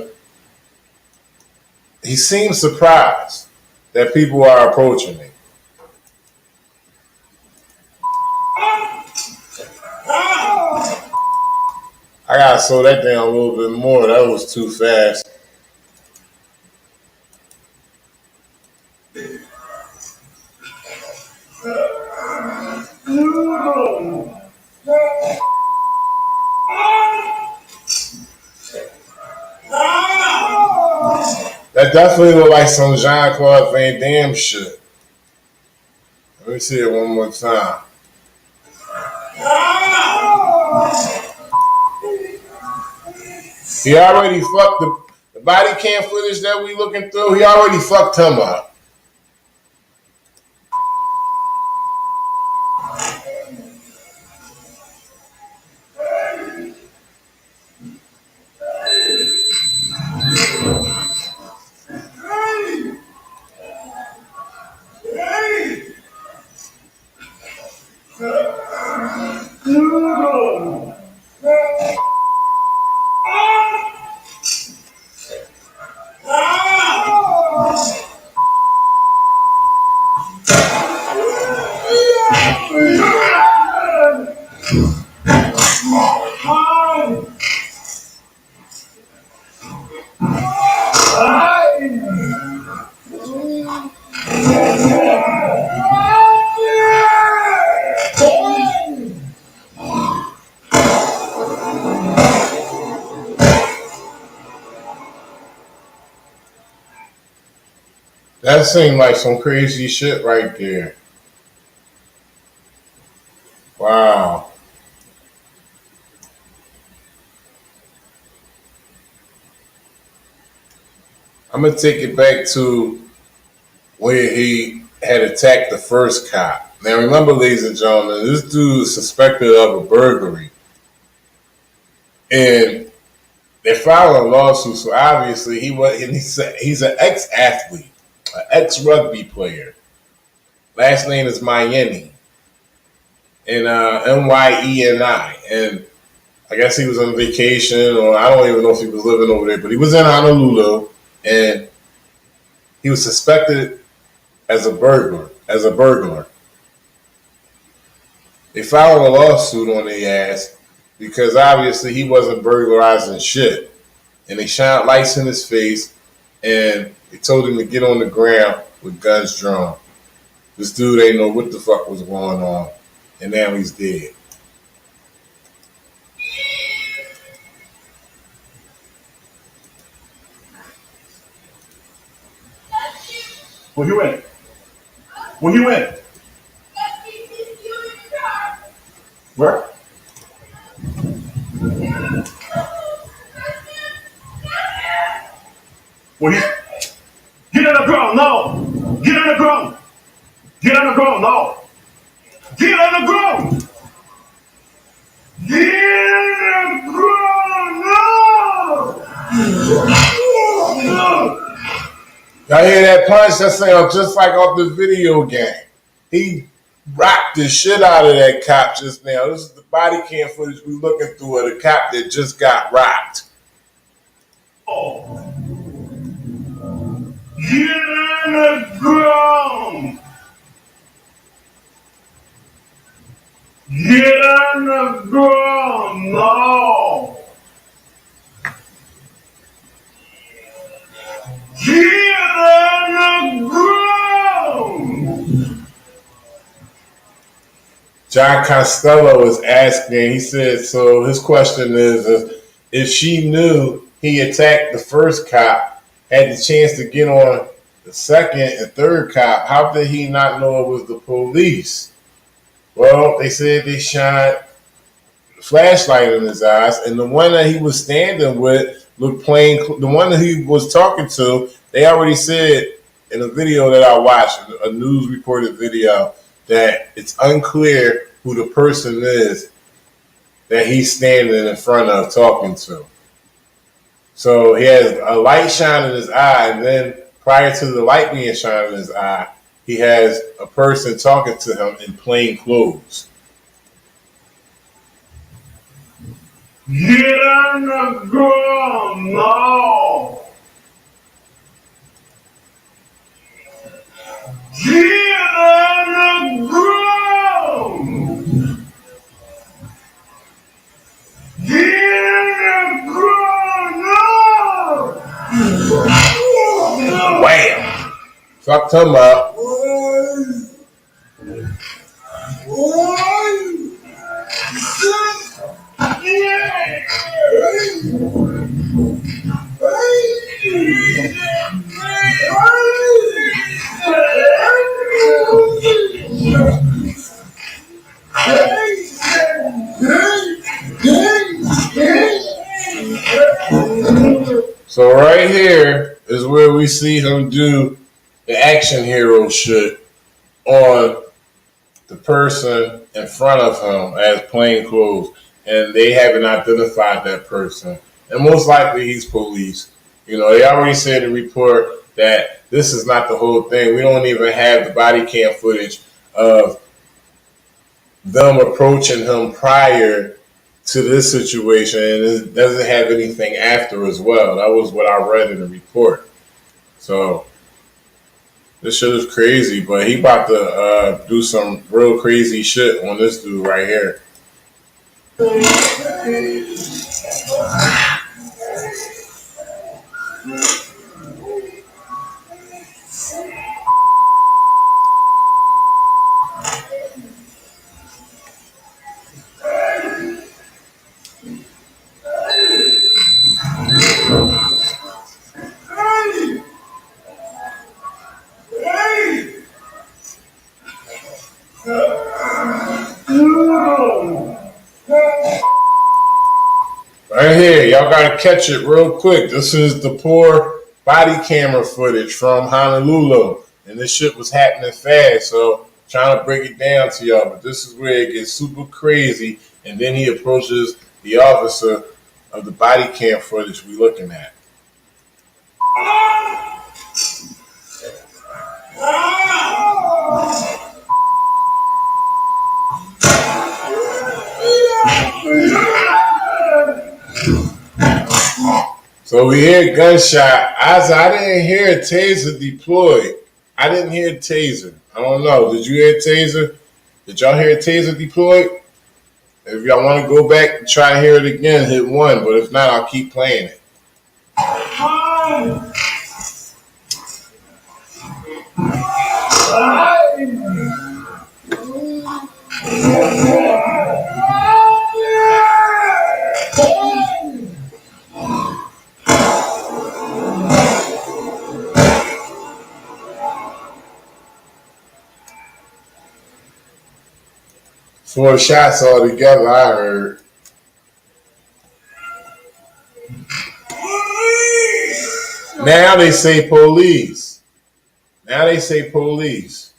he seems surprised that people are approaching me. I gotta slow that down a little bit more. That was too fast. That definitely looked like some Jean-Claude Van Damme shit. Let me see it one more time. He already fucked the body cam footage that we looking through. He already fucked him up. That seemed like some crazy shit right there. Wow. I'm going to take it back to where he had attacked the first cop. Now remember, ladies and gentlemen, this dude is suspected of a burglary. And they're filing a lawsuit, so obviously he's an ex-athlete, an ex-rugby player. Last name is Myeni. And Myeni. And I guess he was on vacation, or I don't even know if he was living over there, but he was in Honolulu, and he was suspected as a burglar. They filed a lawsuit on their ass because obviously he wasn't burglarizing shit. And they shined lights in his face, and they told him to get on the ground with guns drawn. This dude ain't know what the fuck was going on, and now he's dead.
Where you at? Where you at? Where? Where he? Get on the ground, no! Get on the ground! Get on the ground, no! Get on the ground! Get on the ground, no!
Y'all hear that punch? That sounds just like off the video game. He rocked the shit out of that cop just now. This is the body cam footage we looking through of the cop that just got rocked.
Oh. Get on the ground. Get on the ground now. Get on the ground.
John Costello is asking, he said, so his question is if she knew he attacked the first cop, had the chance to get on the second and third cop, how did he not know it was the police? Well, they said they shined a flashlight in his eyes, and the one that he was standing with looked plain. The one that he was talking to, they already said in a video that I watched, a news reported video, that it's unclear who the person is that he's standing in front of talking to. So he has a light shine in his eye, and then prior to the light being shined in his eye, he has a person talking to him in plain clothes.
Get on the ground now. Get on the ground. Get on the ground now.
Wham! Fuck him up. So right here is where we see him do the action hero shit on the person in front of him as plain clothes, and they haven't identified that person. And most likely he's police. You know, they already said in the report that this is not the whole thing. We don't even have the body cam footage of them approaching him prior to this situation, and it doesn't have anything after as well. That was what I read in the report. So this shit is crazy, but he about to do some real crazy shit on this dude right here. Right here, y'all gotta catch it real quick. This is the poor body camera footage from Honolulu, and this shit was happening fast, so trying to break it down to y'all, but this is where it gets super crazy, and then he approaches the officer of the body cam footage we looking at. So we hear gunshot. I didn't hear a taser deployed. I didn't hear a taser. I don't know. Did you hear a taser? Did y'all hear a taser deployed? If y'all want to go back and try to hear it again, hit 1. But if not, I'll keep playing it. Four shots all together, I heard. Now they say police. Now they say police.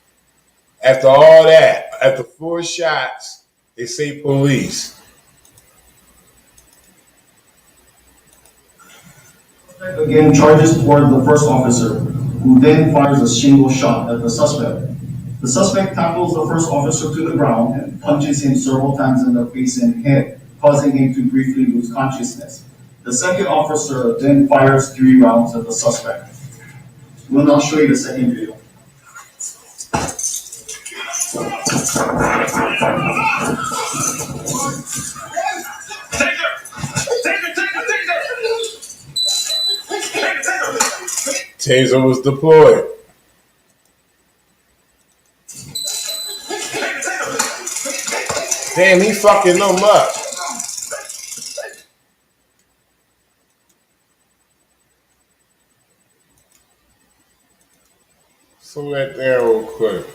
After all that, after 4 shots, they say police.
Again, charges toward the first officer. who then fires a single shot at the suspect. The suspect tackles the first officer to the ground and punches him several times in the face and head, causing him to briefly lose consciousness. The second officer then fires 3 rounds at the suspect. We'll now show you the second video.
Taser was deployed. Damn, he fucking them up. Slow that down real quick.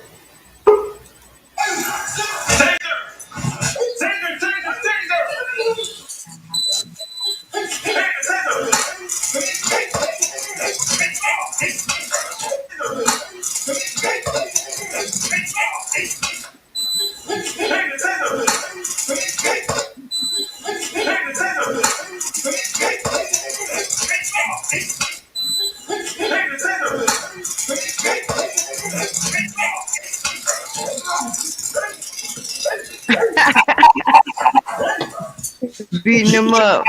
Beating them up.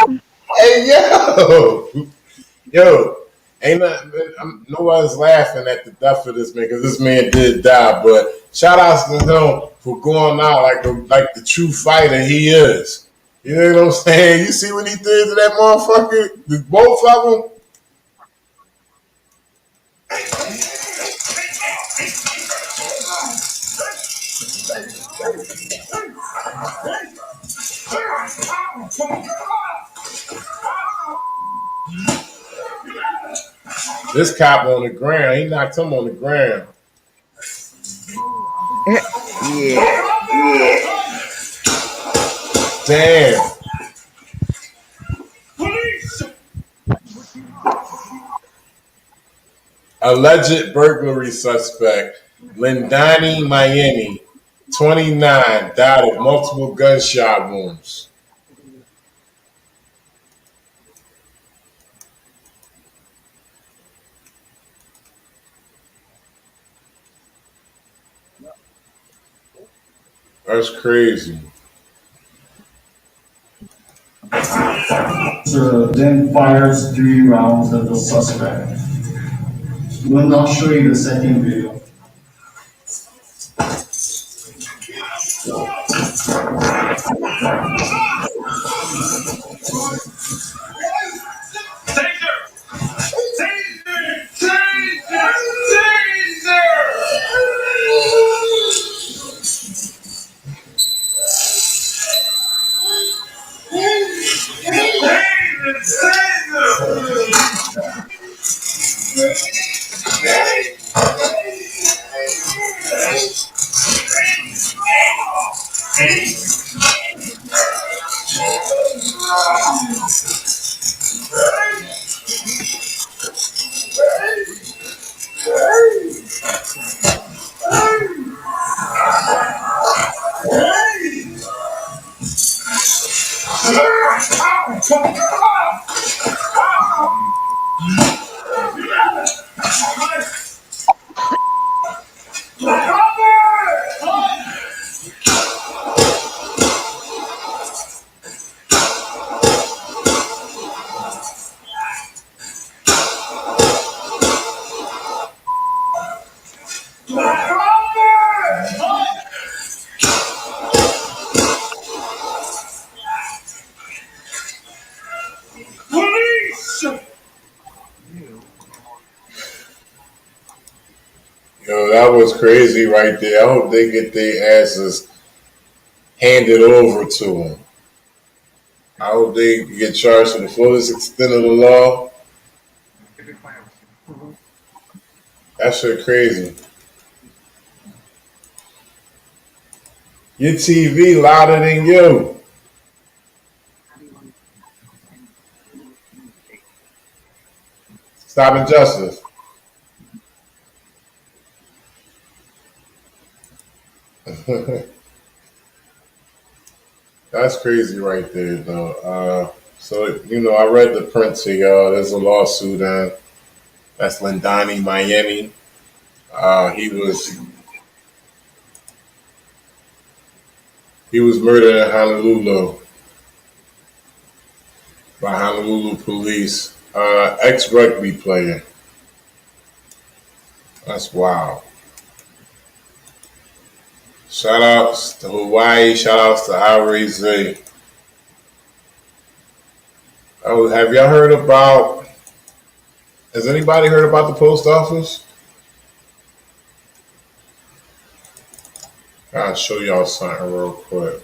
Hey, yo, ain't nothing. Nobody's laughing at the death of this man because this man did die. But shout outs to him for going out like the true fighter he is. You know what I'm saying? You see what he did to that motherfucker? Both of them. This cop on the ground, he knocked him on the ground.
Yeah.
Damn. Alleged burglary suspect, Lindani Myeni, 29, died of multiple gunshot wounds. That's crazy.
Then fires 3 rounds at the suspect. We'll now show you the second video.
Yo, that was crazy right there. I hope they get their asses handed over to them. I hope they get charged to the fullest extent of the law. That shit crazy. Your TV louder than you. Stop injustice. That's crazy right there, though. So, I read the print to y'all. There's a lawsuit on That's Lindani, Myeni. He was murdered in Honolulu by Honolulu police. Ex-rugby player. That's wild. Shout outs to Hawaii. Shout outs to outrage. Oh, have y'all heard about? Has anybody heard about the post office? I'll show y'all something real quick.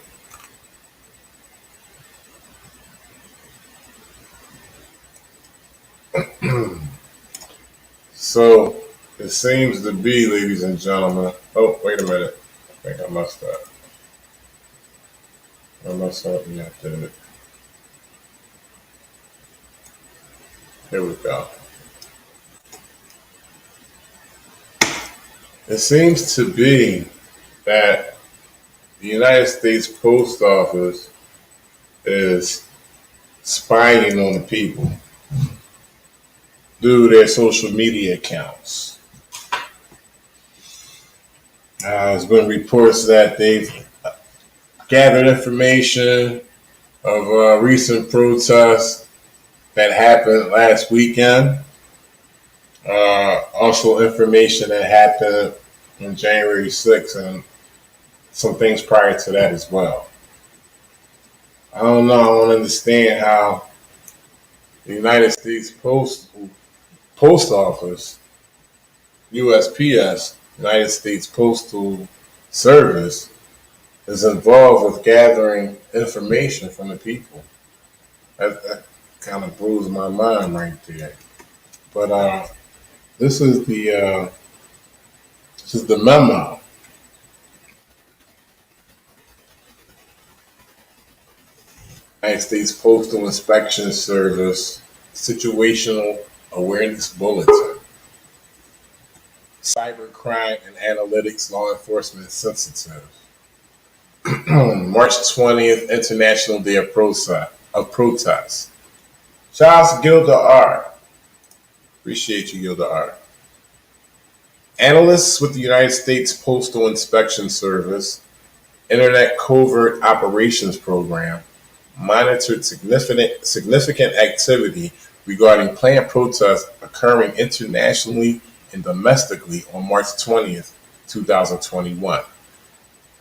So it seems to be, ladies and gentlemen. Oh, wait a minute. I think I messed up. I messed up. Yeah, I did it. Here we go. It seems to be that the United States Post Office is spying on the people through their social media accounts. There's been reports that they've gathered information of recent protests that happened last weekend. Also information that happened on January 6th and some things prior to that as well. I don't know. I don't understand how the United States Post Office, USPS, United States Postal Service, is involved with gathering information from the people. That kind of blows my mind right there. But this is the memo. United States Postal Inspection Service Situational Awareness Bulletin. Cybercrime and Analytics Law Enforcement Sensitive. March 20th, International Day of Protest. Shout out to Gilda R. Appreciate you, Gilda R. Analysts with the United States Postal Inspection Service Internet Covert Operations Program monitored significant activity regarding planned protests occurring internationally and domestically on March 20th, 2021.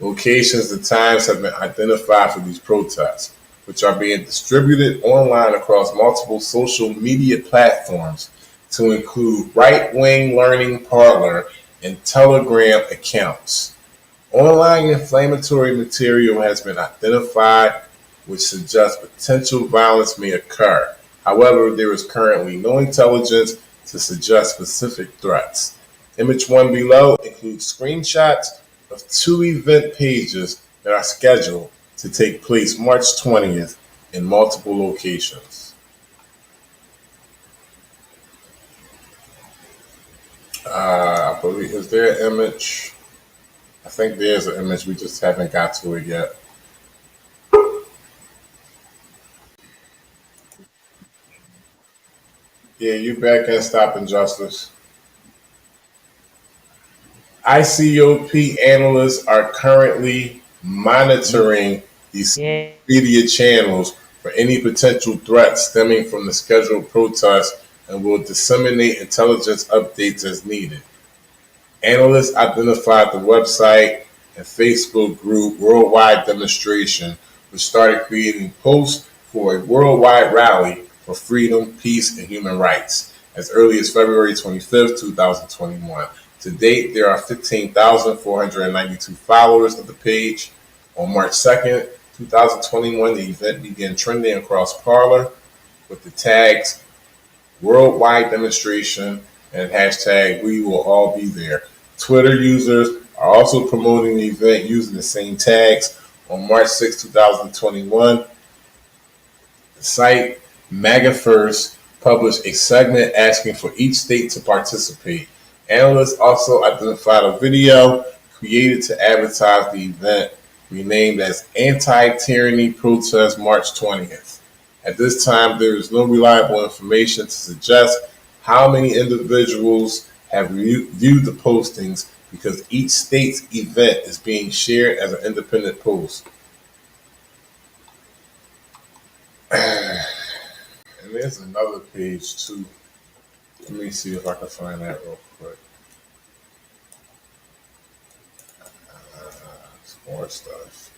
Locations and times have been identified for these protests, which are being distributed online across multiple social media platforms to include right-wing learning parlor and Telegram accounts. Online inflammatory material has been identified which suggests potential violence may occur. However, there is currently no intelligence to suggest specific threats. Image 1 below includes screenshots of 2 event pages that are scheduled to take place March 20th in multiple locations. I believe, is there an image? I think there's an image, we just haven't got to it yet. Yeah, you back in Stop Injustice. ICOP analysts are currently monitoring these media channels for any potential threats stemming from the scheduled protests and will disseminate intelligence updates as needed. Analysts identified the website and Facebook group Worldwide Demonstration, which started creating posts for a worldwide rally for freedom, peace, and human rights as early as February 25th, 2021. To date, there are 15,492 followers of the page. On March 2nd, 2021, the event began trending across Parler with the tags Worldwide Demonstration and hashtag We Will All Be There. Twitter users are also promoting the event using the same tags. On March 6, 2021, the site MAGA First published a segment asking for each state to participate. Analysts also identified a video created to advertise the event renamed as Anti-Tyranny Protest March 20th. At this time, there is no reliable information to suggest How many individuals have viewed the postings because each state's event is being shared as an independent post? And there's another page too. Let me see if I can find that real quick. Some more stuff.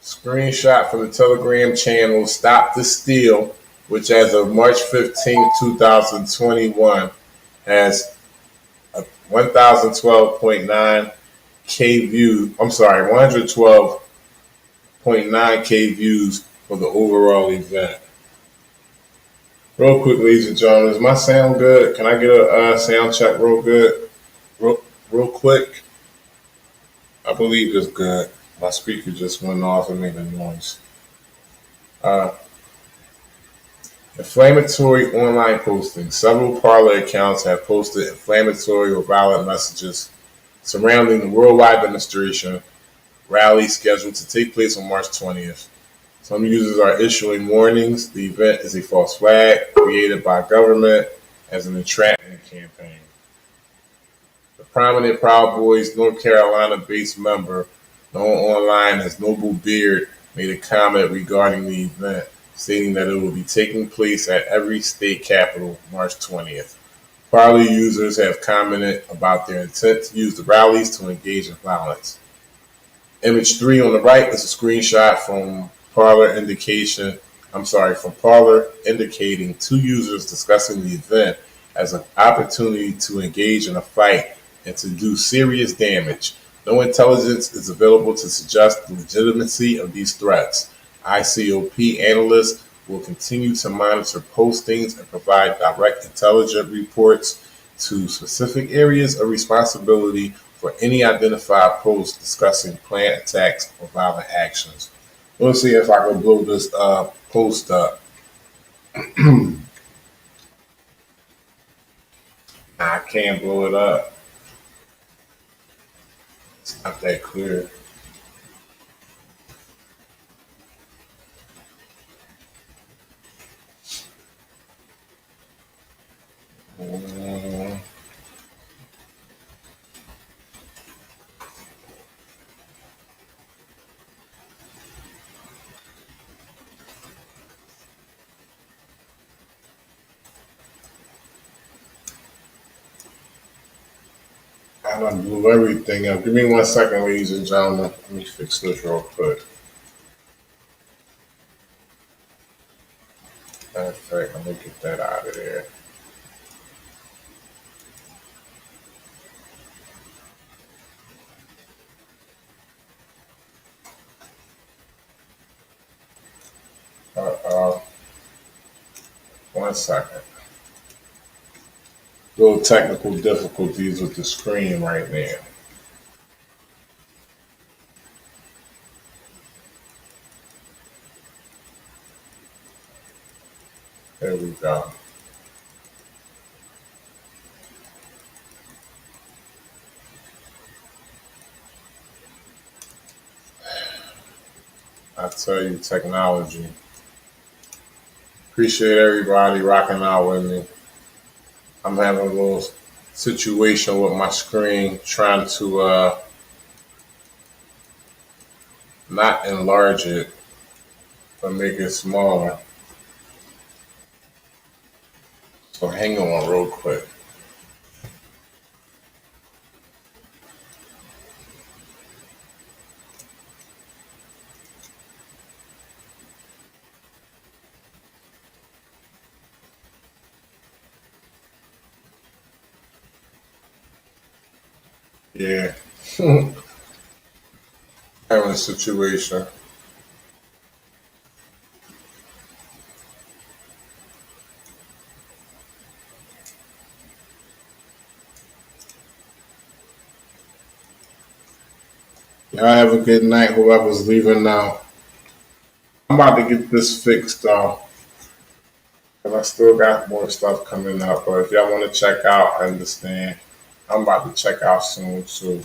Screenshot from the Telegram channel Stop the Steal, which as of March 15, 2021 has 1,012.9 K views. I'm sorry, 112.9 K views for the overall event. Real quick, ladies and gentlemen, does my sound good? Can I get a sound check real good? Real quick. I believe it's good. My speaker just went off and made a noise. Inflammatory online posting. Several Parler accounts have posted inflammatory or violent messages surrounding the worldwide demonstration rally scheduled to take place on March 20th. Some users are issuing warnings. The event is a false flag created by government as an entrapment campaign. The prominent Proud Boys North Carolina-based member, known online as Noble Beard, made a comment regarding the event, stating that it will be taking place at every state capital March 20th. Parler users have commented about their intent to use the rallies to engage in violence. Image 3 on the right is a screenshot from Parler indicating two users discussing the event as an opportunity to engage in a fight and to do serious damage. No intelligence is available to suggest the legitimacy of these threats. ICOP analysts will continue to monitor postings and provide direct intelligence reports to specific areas of responsibility for any identified posts discussing planned attacks or violent actions. Let's see if I can blow this post up. I can't blow it up. It's not that clear. I done blew everything up. Give me 1 second, ladies and gentlemen. Let me fix this real quick. Matter of fact, let me get that out of there. Uh-oh. 1 second. Little technical difficulties with the screen right now. There we go. I tell you, technology. Appreciate everybody rocking out with me. I'm having a little situation with my screen, trying to not enlarge it, but make it smaller. So hang on real quick. Yeah. Having a situation. Y'all have a good night, whoever's leaving now. I'm about to get this fixed though, because I still got more stuff coming up. But if y'all want to check out, I understand. I'm about to check out soon too.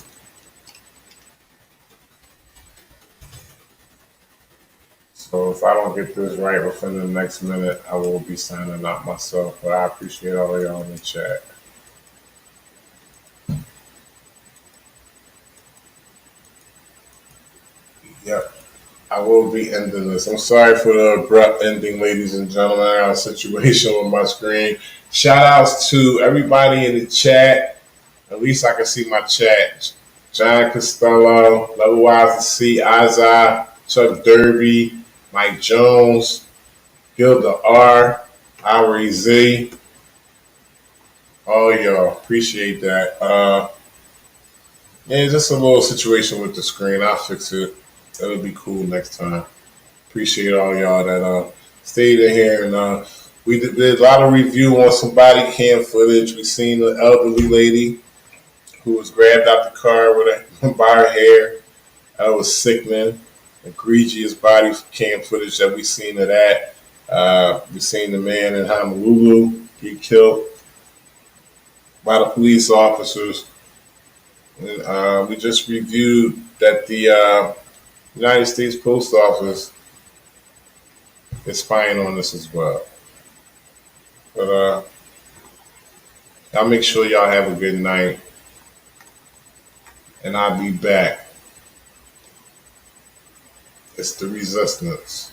So if I don't get this right within the next minute, I will be signing out myself. But I appreciate all of y'all in the chat. Yep. I will be ending this. I'm sorry for the abrupt ending, ladies and gentlemen. I got a situation with my screen. Shout outs to everybody in the chat. At least I can see my chat. John Costello, Level Wise to See, Izai, Chuck Derby, Mike Jones, Gilda R, Ari Z. Oh, y'all. Appreciate that. Yeah, just a little situation with the screen. I'll fix it. That'll be cool next time. Appreciate all y'all that stayed in here. And we did a lot of review on some body cam footage. We seen an elderly lady who was grabbed out the car with by her hair. That was sickening. Egregious body cam footage that we seen of that. We seen the man in Honolulu get killed by the police officers. And we just reviewed that the United States Post Office is spying on us as well. But I'll make sure y'all have a good night. And I'll be back. It's the resistance.